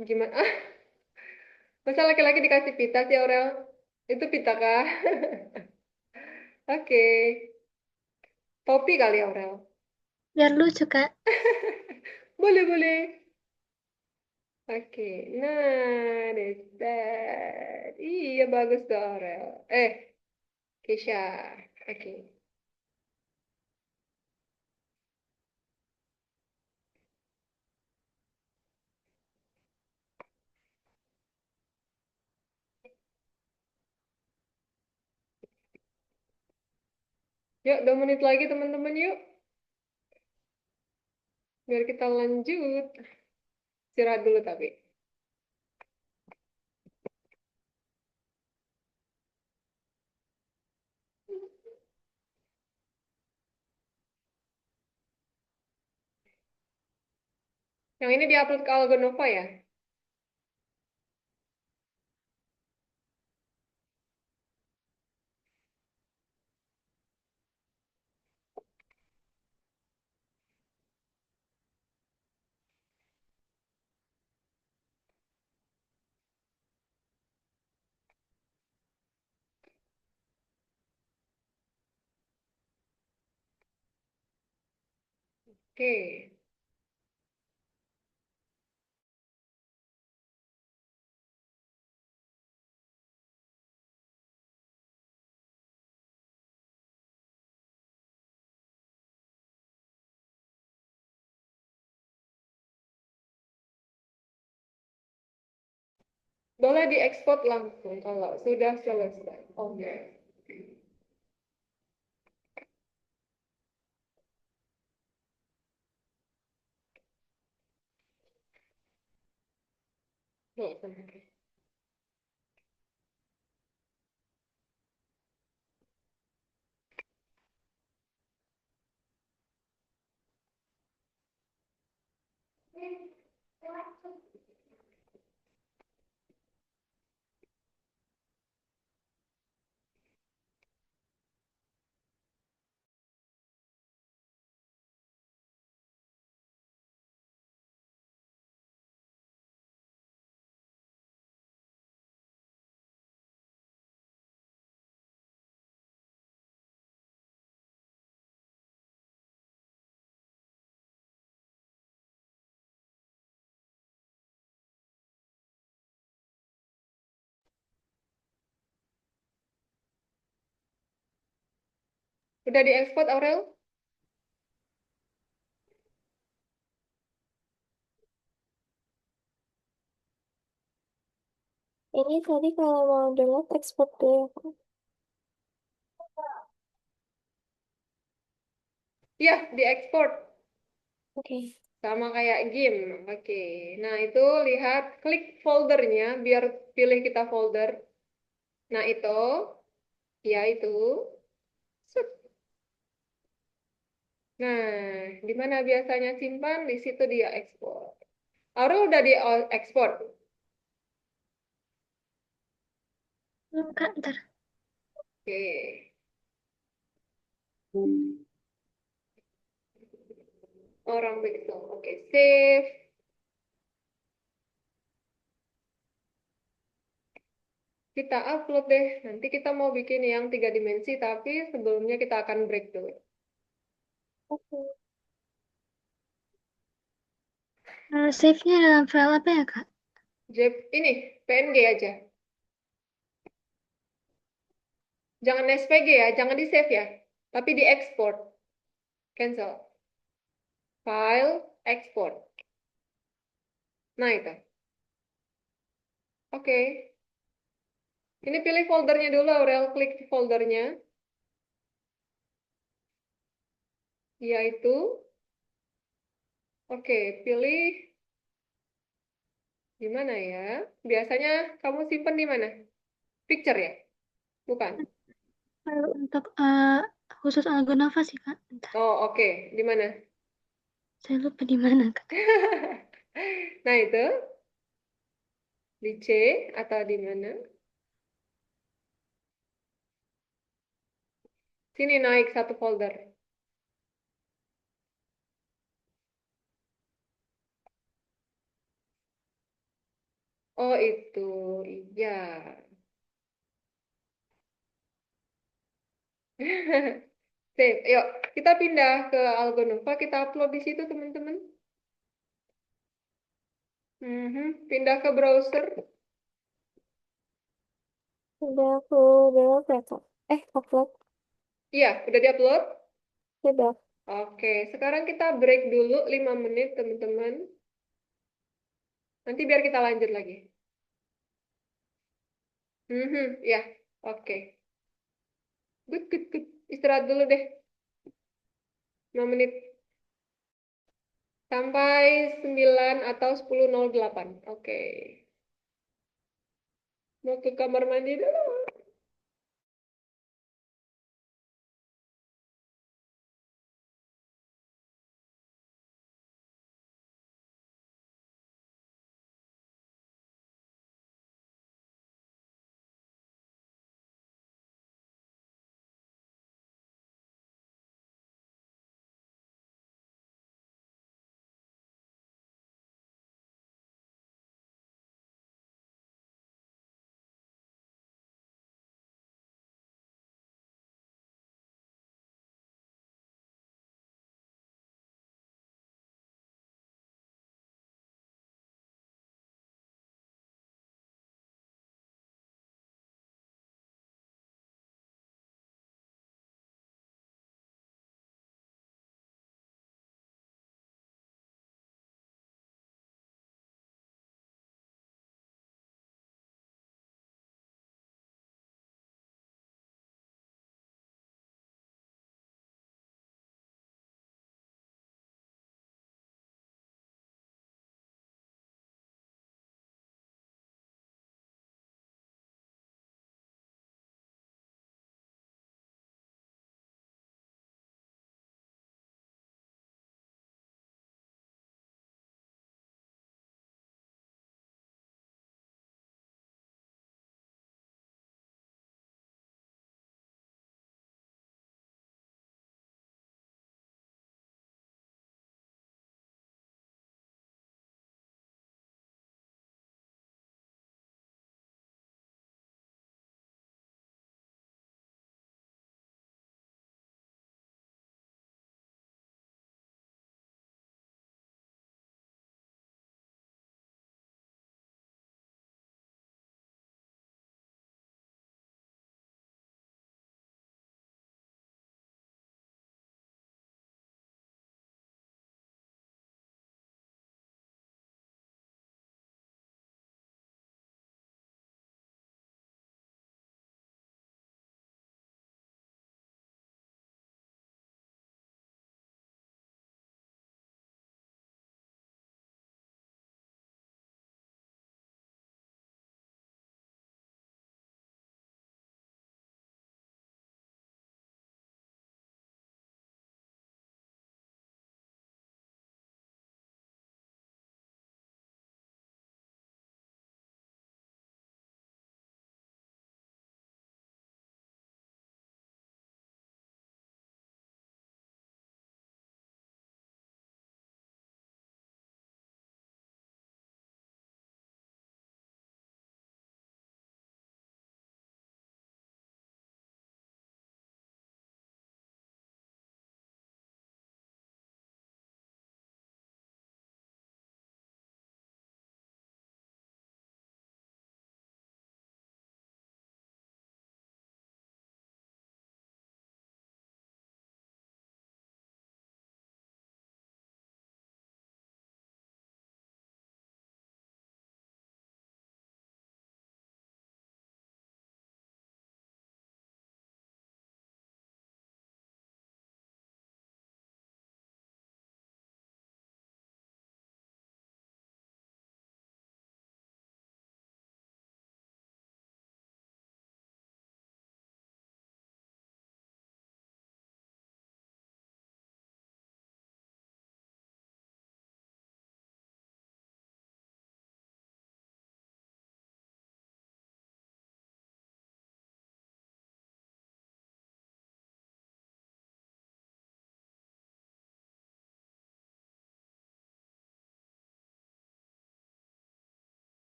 Gimana? Masa laki-laki dikasih pita sih, Aurel? Itu pita kah? Oke. Topi kali, Aurel. Biar lucu, Kak. Boleh, boleh. Oke. Nah, that's that. Iya, bagus tuh, Aurel. Keisha. Oke. Yuk, 2 menit lagi, teman-teman, yuk. Biar kita lanjut. Istirahat dulu, tapi. Yang ini diupload ke Algonova ya? Oke. Boleh diekspor langsung kalau sudah selesai. Oke. Udah diekspor, Aurel? Ini tadi kalau mau download ekspor dulu ya, Kak. Iya, diekspor. Oke. Sama kayak game. Oke. Nah, itu lihat, klik foldernya biar pilih kita folder. Nah, itu. Ya, itu. Set. Nah, di mana biasanya simpan, di situ dia ekspor. Aurel udah di ekspor. Belum, Kak. Ntar. Oke. Orang begitu. Oke, save. Kita upload deh. Nanti kita mau bikin yang 3 dimensi, tapi sebelumnya kita akan break dulu. Oke. Save-nya dalam file apa ya, Kak? Ini, PNG aja. Jangan SVG ya, jangan di save ya. Tapi di export. Cancel. File, export. Nah, itu. Oke. Ini pilih foldernya dulu, Aurel. Klik foldernya. Yaitu, oke, pilih di mana ya? Biasanya kamu simpen di mana? Picture ya? Bukan. File untuk khusus Algonova sih, Kak. Ntar. Oh, oke. Di mana? Saya lupa di mana, Kak. Nah, itu di C atau di mana? Sini naik satu folder. Oh itu, iya. Sip, yuk kita pindah ke Algonova, kita upload di situ teman-teman. Pindah ke browser. Udah aku download ya, Kak. Upload. Iya, udah diupload. Sudah. Oke, sekarang kita break dulu 5 menit teman-teman. Nanti biar kita lanjut lagi. Ya, oke. Good, good, good. Istirahat dulu deh, 5 menit. Sampai 9 atau 10.08. Oke. Mau ke kamar mandi dulu.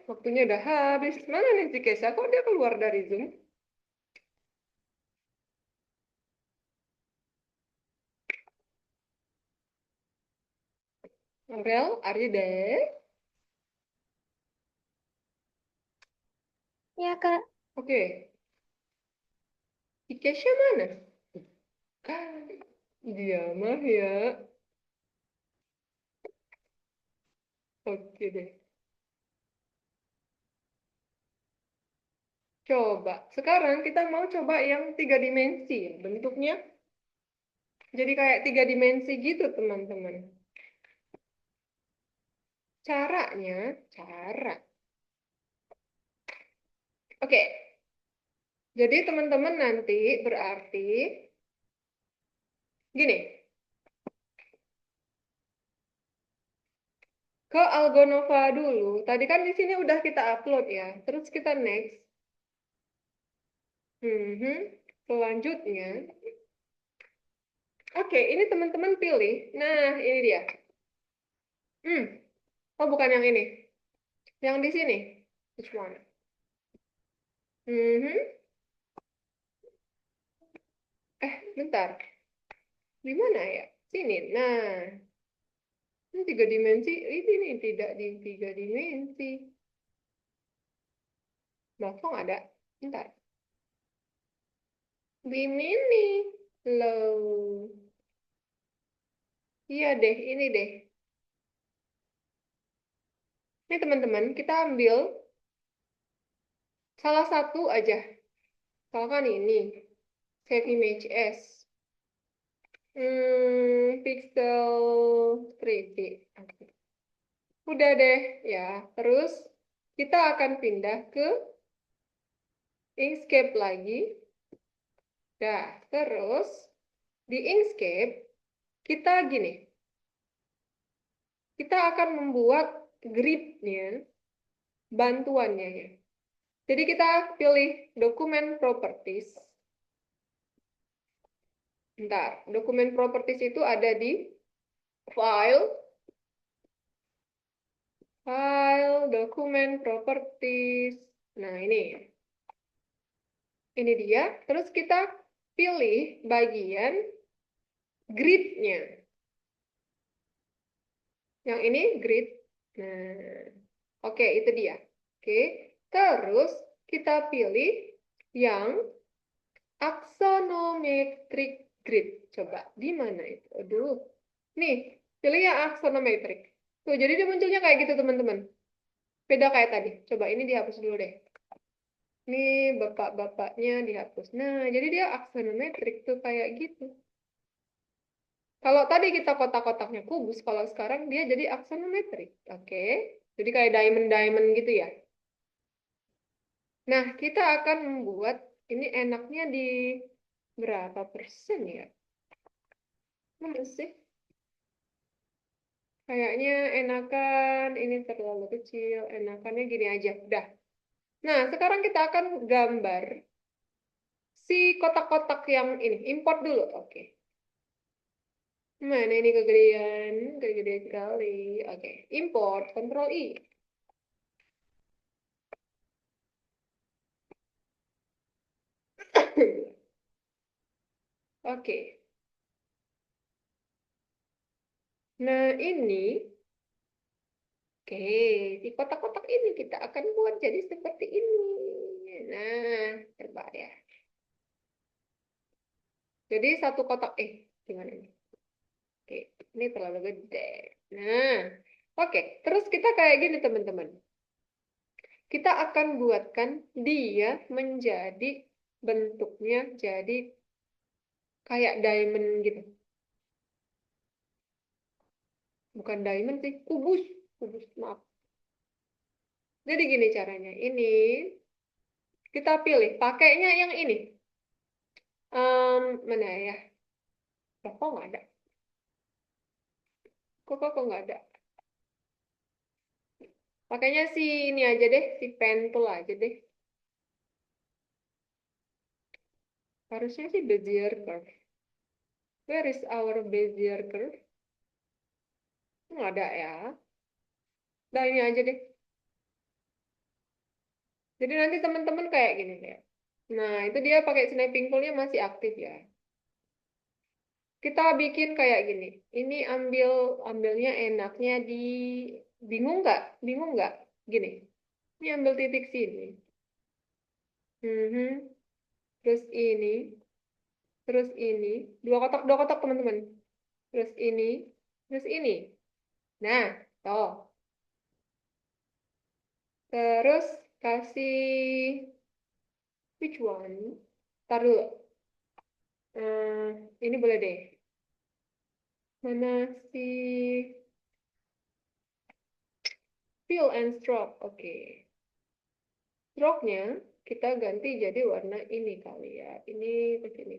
Waktunya udah habis. Mana nih si Kesha? Kok dia keluar dari Zoom? Aurel, are you there? Ya, Kak. Oke. Si Kesha mana? Dia mah ya. Oke deh. Coba. Sekarang kita mau coba yang 3 dimensi. Bentuknya jadi kayak 3 dimensi gitu, teman-teman. Cara. Oke. Jadi teman-teman nanti berarti gini. Ke Algonova dulu. Tadi kan di sini udah kita upload ya. Terus kita next. Mhm. Selanjutnya. Oke, ini teman-teman pilih. Nah, ini dia. Hmm. Oh, bukan yang ini. Yang di sini. Which one? Mhm. Bentar. Di mana ya? Sini. Nah, ini 3 dimensi. Ini nih tidak di 3 dimensi. Nah, kok nggak ada? Bentar. Di mini. Low. Iya deh, ini deh. Ini teman-teman, kita ambil salah satu aja. Misalkan ini. Save image as. Pixel 3D. Oke. Udah deh, ya. Terus kita akan pindah ke Inkscape lagi. Dah, terus di Inkscape kita gini. Kita akan membuat gridnya, bantuannya ya. Jadi kita pilih dokumen properties. Bentar, dokumen properties itu ada di file, dokumen properties. Nah, ini dia. Terus kita pilih bagian grid-nya. Yang ini grid. Nah, oke, itu dia. Oke, terus kita pilih yang axonometric grid. Coba, di mana itu? Aduh. Nih, pilih yang axonometric. Tuh, jadi dia munculnya kayak gitu, teman-teman. Beda kayak tadi. Coba ini dihapus dulu deh. Ini bapak-bapaknya dihapus. Nah, jadi dia axonometric tuh kayak gitu. Kalau tadi kita kotak-kotaknya kubus, kalau sekarang dia jadi axonometric. Oke. Jadi kayak diamond-diamond gitu ya. Nah, kita akan membuat ini enaknya di berapa persen ya? Mana sih? Kayaknya enakan ini terlalu kecil. Enakannya gini aja. Udah. Nah, sekarang kita akan gambar si kotak-kotak yang ini. Import dulu. Oke. Mana ini kegedean? Kegede sekali. Oke. Import. Ctrl I. Oke. Nah, ini. Oke. Di kotak-kotak ini kita akan buat jadi seperti ini. Nah, coba ya. Jadi satu kotak. Gimana ini? Oke. Ini terlalu gede. Nah. Oke. Terus kita kayak gini, teman-teman. Kita akan buatkan dia menjadi bentuknya jadi kayak diamond gitu. Bukan diamond sih, kubus. Kubus, maaf. Jadi gini caranya. Ini kita pilih. Pakainya yang ini. Mana ya? Kok nggak ada? Kok nggak ada? Pakainya si ini aja deh. Si pen tool aja deh. Harusnya sih Bezier curve. Where is our Bezier curve? Nggak ada ya. Nah ini aja deh. Jadi nanti teman-teman kayak gini ya. Nah, itu dia pakai sniping tool-nya masih aktif ya. Kita bikin kayak gini. Ini ambilnya enaknya di bingung nggak? Bingung nggak? Gini. Ini ambil titik sini. Mhm. Terus ini, terus ini. Dua kotak teman-teman. Terus ini. Nah, toh. Terus kasih which one? Taruh dulu. Ini boleh deh. Mana si fill and stroke? Oke. Stroke-nya kita ganti jadi warna ini kali ya. Ini ke sini.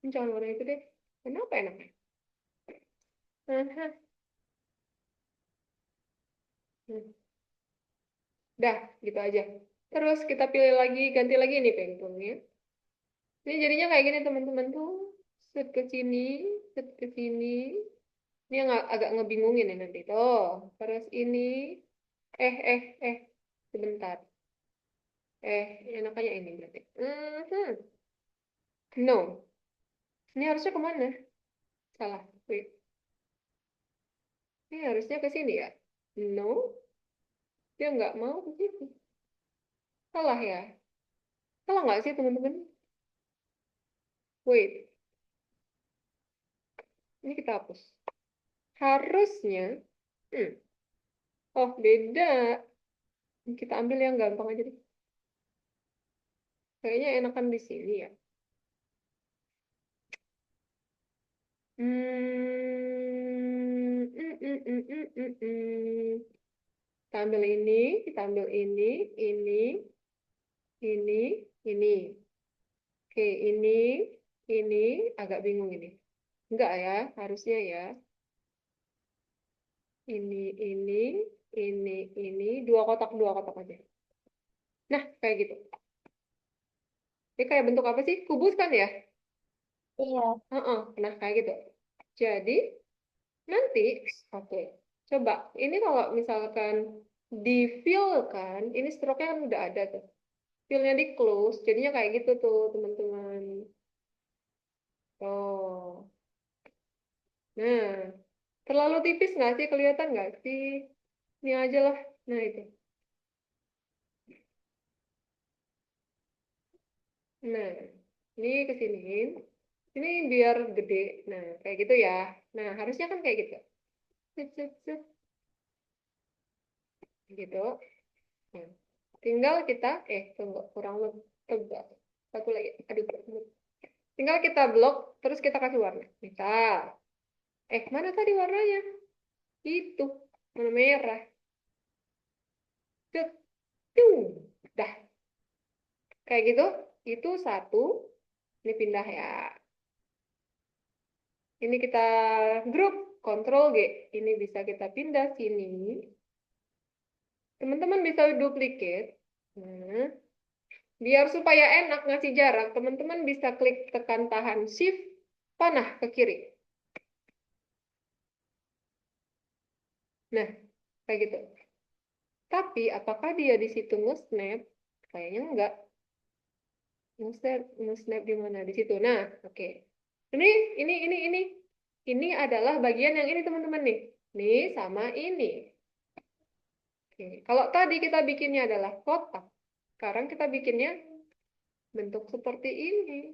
Ini jangan warna itu deh. Kenapa enaknya? Aha. Hmm. Dah, gitu aja. Terus kita pilih lagi, ganti lagi ini pengpungnya. Ini jadinya kayak gini teman-teman tuh. Set ke sini, set ke sini. Ini yang agak ngebingungin ya nanti. Tuh, terus ini. Eh. Sebentar. Enakannya ini berarti. No. Ini harusnya kemana? Salah. Wait. Ini harusnya ke sini ya? No. Dia nggak mau ke situ. Salah ya? Salah nggak sih teman-teman? Wait. Ini kita hapus. Harusnya. Hmm. Oh, beda. Kita ambil yang gampang aja deh. Kayaknya enakan di sini ya. Kita ambil ini, ini. Oke, ini agak bingung ini. Enggak ya, harusnya ya. Ini, ini. Dua kotak aja. Nah, kayak gitu. Ini kayak bentuk apa sih? Kubus kan ya? Iya. Heeh, nah, kayak gitu. Jadi, nanti, oke. Coba, ini kalau misalkan di fill kan, ini stroke-nya kan udah ada tuh. Fill-nya di close, jadinya kayak gitu tuh, teman-teman. Oh. Nah, terlalu tipis nggak sih? Kelihatan nggak sih? Ini aja lah. Nah, itu. Nah, ini kesiniin. Ini biar gede. Nah, kayak gitu ya. Nah, harusnya kan kayak gitu. Sip, sip, sip. Gitu. Nah, tinggal kita, tunggu, kurang lebih tebal. Satu lagi. Aduh. Tinggal kita blok, terus kita kasih warna. Misal. Mana tadi warnanya? Itu. Warna merah. Cuk. Cung. Dah. Kayak gitu. Itu satu. Ini pindah ya. Ini kita grup. Ctrl G. Ini bisa kita pindah sini. Teman-teman bisa duplicate. Nah, biar supaya enak ngasih jarak, teman-teman bisa klik tekan tahan shift, panah ke kiri. Nah, kayak gitu. Tapi apakah dia di situ nge-snap? Kayaknya enggak. Nge-snap di mana? Di situ. Nah, oke. Ini, ini. Ini adalah bagian yang ini teman-teman nih. Nih sama ini. Oke. Kalau tadi kita bikinnya adalah kotak. Sekarang kita bikinnya bentuk seperti ini.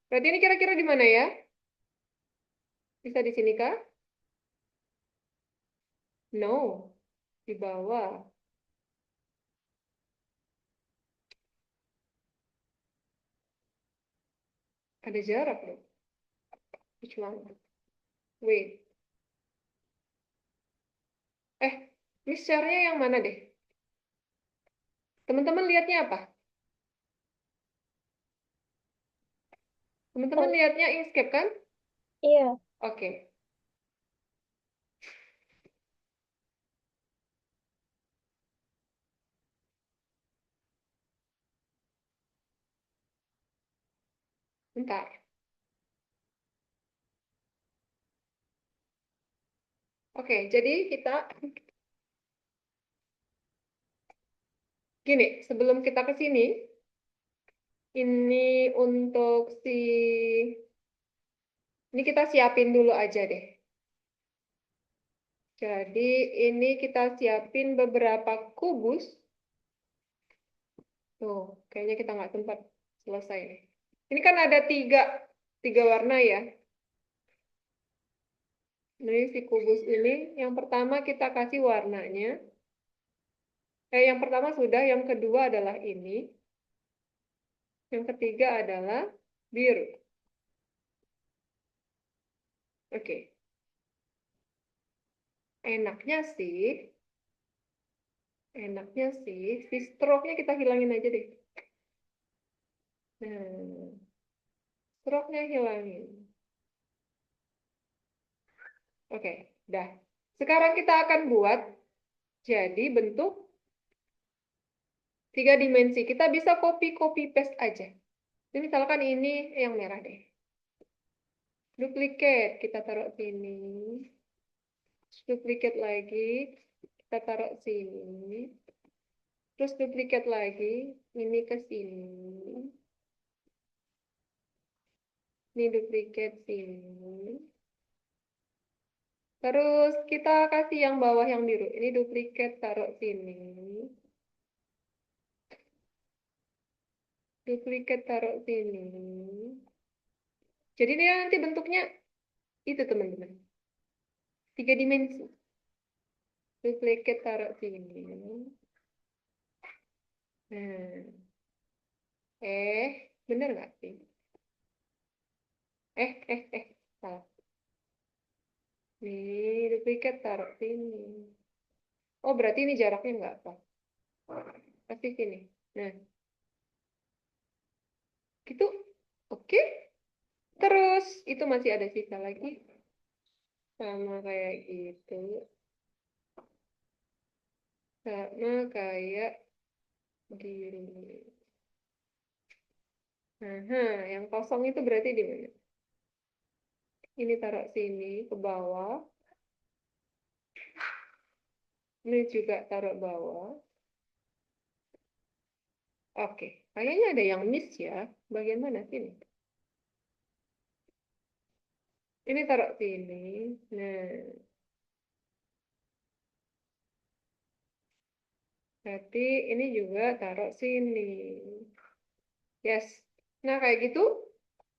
Berarti ini kira-kira di mana ya? Bisa di sini kah? No, di bawah. Ada jarak loh. Which one? Wait. Ini share-nya yang mana deh? Teman-teman lihatnya apa? Teman-teman Oh, lihatnya Inkscape kan? iya. Oke, bentar. Oke, jadi kita Gini, sebelum kita ke sini, ini untuk ini kita siapin dulu aja deh. Jadi ini kita siapin beberapa kubus. Tuh, kayaknya kita nggak sempat selesai nih. Ini kan ada tiga warna ya. Ini si kubus ini, yang pertama kita kasih warnanya. Yang pertama sudah, yang kedua adalah ini. Yang ketiga adalah biru. Oke. Enaknya sih, si stroke-nya kita hilangin aja deh. Nah, stroke-nya hilangin. Oke, dah. Sekarang kita akan buat jadi bentuk 3 dimensi. Kita bisa copy paste aja. Jadi misalkan ini yang merah deh. Duplicate, kita taruh sini. Duplicate lagi, kita taruh sini. Terus duplicate lagi, ini ke sini. Ini duplicate sini. Terus kita kasih yang bawah yang biru. Ini duplicate taruh sini. Duplicate taruh sini. Jadi dia nanti bentuknya itu teman-teman. 3 dimensi. Duplicate taruh sini. Nah, bener nggak sih? Salah. Nih, duplicate taruh sini. Oh, berarti ini jaraknya nggak apa. Pasti sini. Nah, gitu. Oke. Terus, itu masih ada sisa lagi. Sama kayak gitu. Sama kayak gini. Nah, yang kosong itu berarti di mana? Ini taruh sini, ke bawah. Ini juga taruh bawah. Oke, kayaknya ada yang miss ya. Bagian mana sini? Ini taruh sini. Nah, berarti ini juga taruh sini. Yes. Nah, kayak gitu.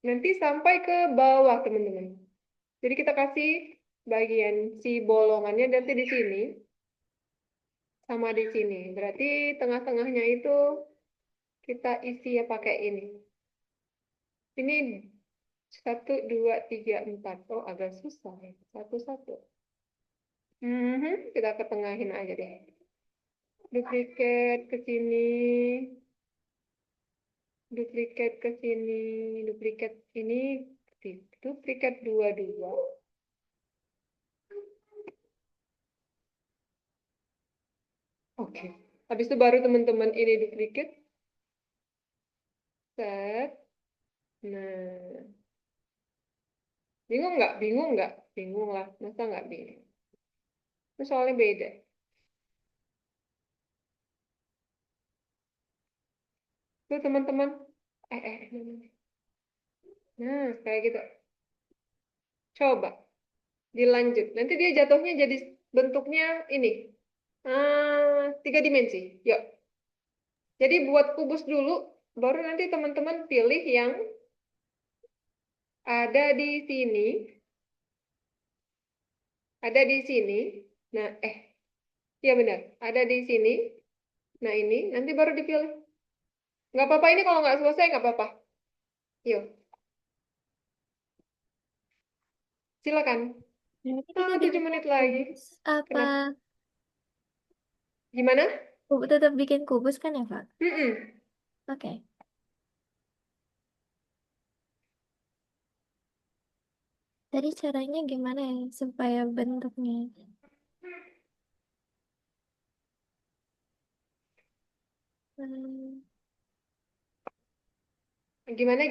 Nanti sampai ke bawah, teman-teman. Jadi kita kasih bagian si bolongannya nanti di sini. Sama di sini. Berarti tengah-tengahnya itu kita isi ya pakai ini. Ini 1, 2, 3, 4. Oh, agak susah ya. Satu-satu. Kita ketengahin aja deh. Duplicate ke sini. Duplicate ke sini. Duplicate ini. Duplicate dua-dua. Oke. Habis itu baru teman-teman ini duplicate. Set. Nah. Bingung nggak? Bingung nggak? Bingung lah. Masa nggak bingung? Itu soalnya beda. Tuh teman-teman. Nah, kayak gitu. Coba dilanjut. Nanti dia jatuhnya jadi bentuknya ini. 3 dimensi. Yuk. Jadi buat kubus dulu, baru nanti teman-teman pilih yang ada di sini. Ada di sini. Nah, iya benar. Ada di sini. Nah, ini. Nanti baru dipilih. Nggak apa-apa ini kalau nggak selesai, nggak apa-apa. Yuk, silakan. Berarti kita 7 menit lagi. kubus apa? Kenapa? Gimana? Tetap bikin kubus kan ya, Pak? Mm-mm. Oke. Tadi caranya gimana ya supaya bentuknya? Hmm, Gimana?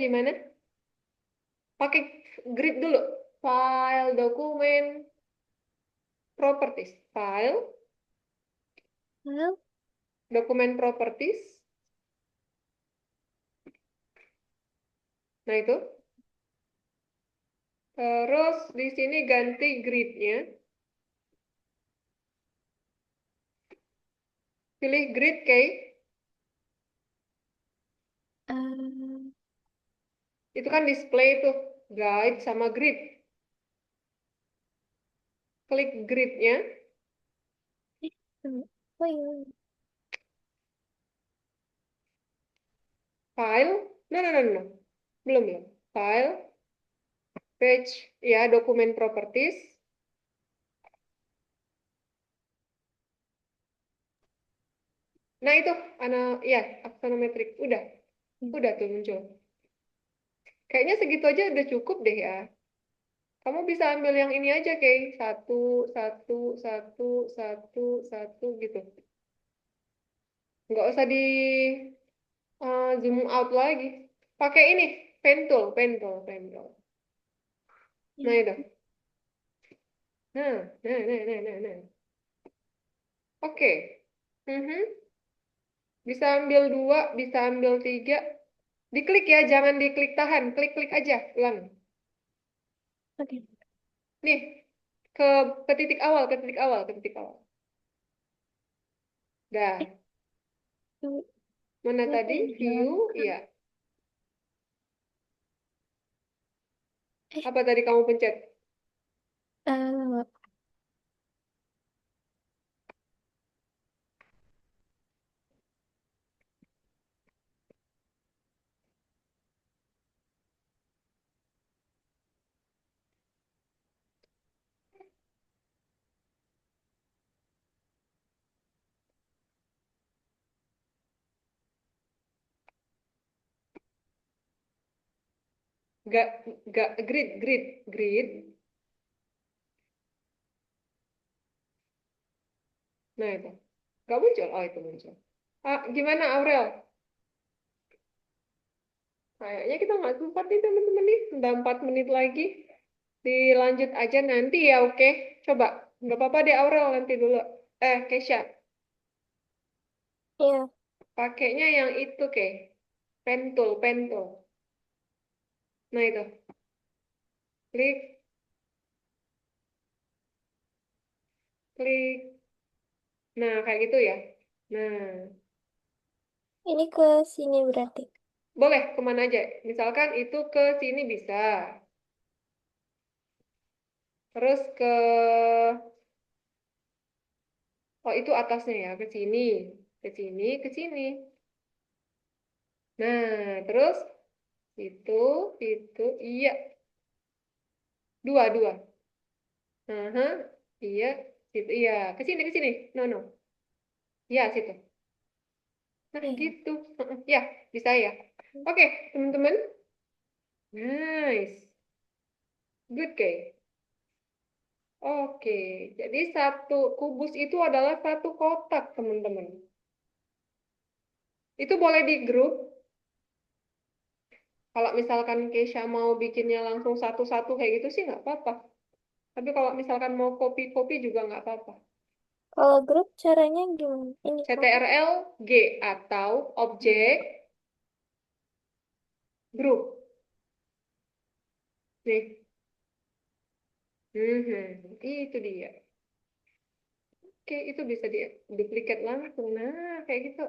Pakai grid dulu. File, dokumen, properties. File, well, dokumen properties. Nah, itu. Terus di sini ganti grid-nya. Pilih grid, Kay. Eh, Itu kan display tuh, guide sama grid. Klik grid-nya. oh iya. File. No, no, no, no. Belum, belum. File. Page. Ya, dokumen properties. Nah, itu. Ya, aksonometrik. Udah tuh muncul. Kayaknya segitu aja udah cukup deh ya. Kamu bisa ambil yang ini aja, kayak satu, satu, satu, satu, satu gitu. Nggak usah di zoom out lagi. Pakai ini, pen tool, pen tool, pen tool. Nah itu. Nah. Oke. Mhm. Bisa ambil dua, bisa ambil tiga. Diklik ya, jangan diklik tahan. Klik-klik aja, ulang. Oke. Nih, ke ke titik awal, ke titik awal, ke titik awal. Dah. Itu Mana ini tadi? yang View, dijalankan. iya. Eh, Apa tadi kamu pencet? eh, Gak, gak, grid. Nah itu. Gak muncul. Oh, itu muncul. Gimana, Aurel? Kayaknya kita nggak sempat nih, teman-teman nih. Udah 4 menit lagi. Dilanjut aja nanti ya, oke? Coba. Nggak apa-apa deh, Aurel, nanti dulu. Kesha. iya. Pakainya yang itu, kayak pentul, pentul. Nah, itu. Klik, klik. Nah, kayak gitu ya. Nah, Ini ke sini berarti. boleh kemana aja. Misalkan itu ke sini bisa. Terus oh itu atasnya ya, ke sini. Ke sini, ke sini. Nah, terus itu, iya. Dua. Aha, iya, situ, iya. Ke sini. No, no. Iya, situ. Nah, Iya. gitu. Heeh, ya, bisa ya. Oke, teman-teman. Nice. Good, Kay. Oke, jadi satu kubus itu adalah satu kotak, teman-teman. Itu boleh di grup. Kalau misalkan Keisha mau bikinnya langsung satu-satu kayak gitu sih nggak apa-apa. Tapi kalau misalkan mau kopi-kopi juga nggak apa-apa. Kalau grup caranya gimana? Ini kok. CTRL G atau objek grup. Nih, itu dia. Oke, itu bisa di duplikat langsung. Nah, kayak gitu.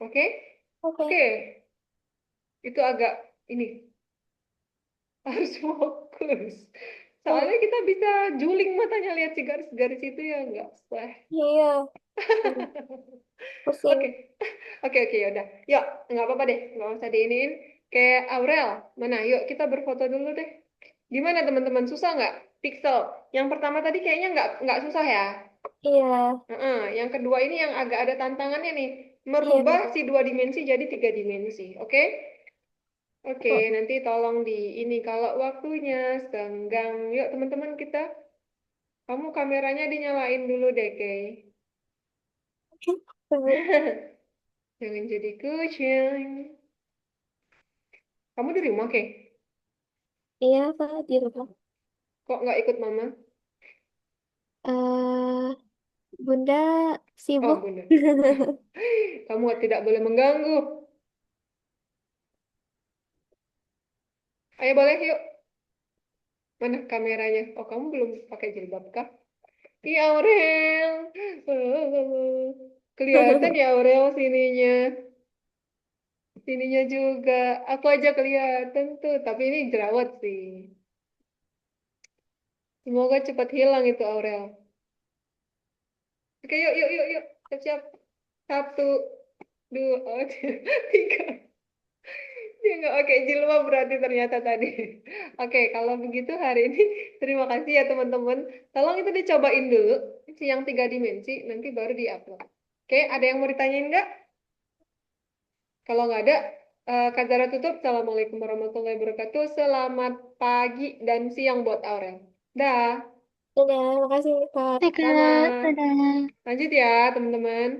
Oke, Oke. oke. Itu agak ini harus fokus. Oh, Soalnya kita bisa juling matanya lihat si garis-garis itu ya nggak sih. iya. Hmm, Oke, pusing. oke, yaudah. Yuk, nggak apa-apa deh, nggak usah diiniin. Kayak Aurel, mana? Yuk kita berfoto dulu deh. Gimana teman-teman, susah nggak? Pixel. Yang pertama tadi kayaknya nggak susah ya. Iya. Yang kedua ini yang agak ada tantangannya nih, Iya. merubah si 2 dimensi jadi 3 dimensi. Oke? Oke, Oh, nanti tolong di ini kalau waktunya senggang. Yuk teman-teman kita, kamu kameranya dinyalain dulu deh, Kay. oke. Tunggu. Jangan jadi kucing. Kamu di rumah, Kay? Iya, Kak, di rumah. Kok nggak ikut mama? Eh, Bunda Oh, sibuk. Bunda. Kamu tidak boleh mengganggu. Ayo boleh yuk. Mana kameranya? Oh, kamu belum pakai jilbab kah? Iya, Aurel. Kelihatan ya Aurel sininya. Sininya juga. Aku aja kelihatan tuh. Tapi ini jerawat sih. Semoga cepat hilang itu Aurel. Oke, yuk, yuk, yuk, yuk. Siap-siap. Satu, dua, oh, tiga. Dia nggak pakai jilbab berarti ternyata tadi. Oke, kalau begitu hari ini terima kasih ya teman-teman. Tolong itu dicobain dulu. Yang 3 dimensi, nanti baru di-upload. Oke, ada yang mau ditanyain nggak? Kalau nggak ada, Kak Zara tutup. Assalamualaikum warahmatullahi wabarakatuh. Selamat pagi dan siang buat Aurel. Dah, Dadah, makasih Kak. Oke, sama. Kak. Dadah. Lanjut ya, teman-teman.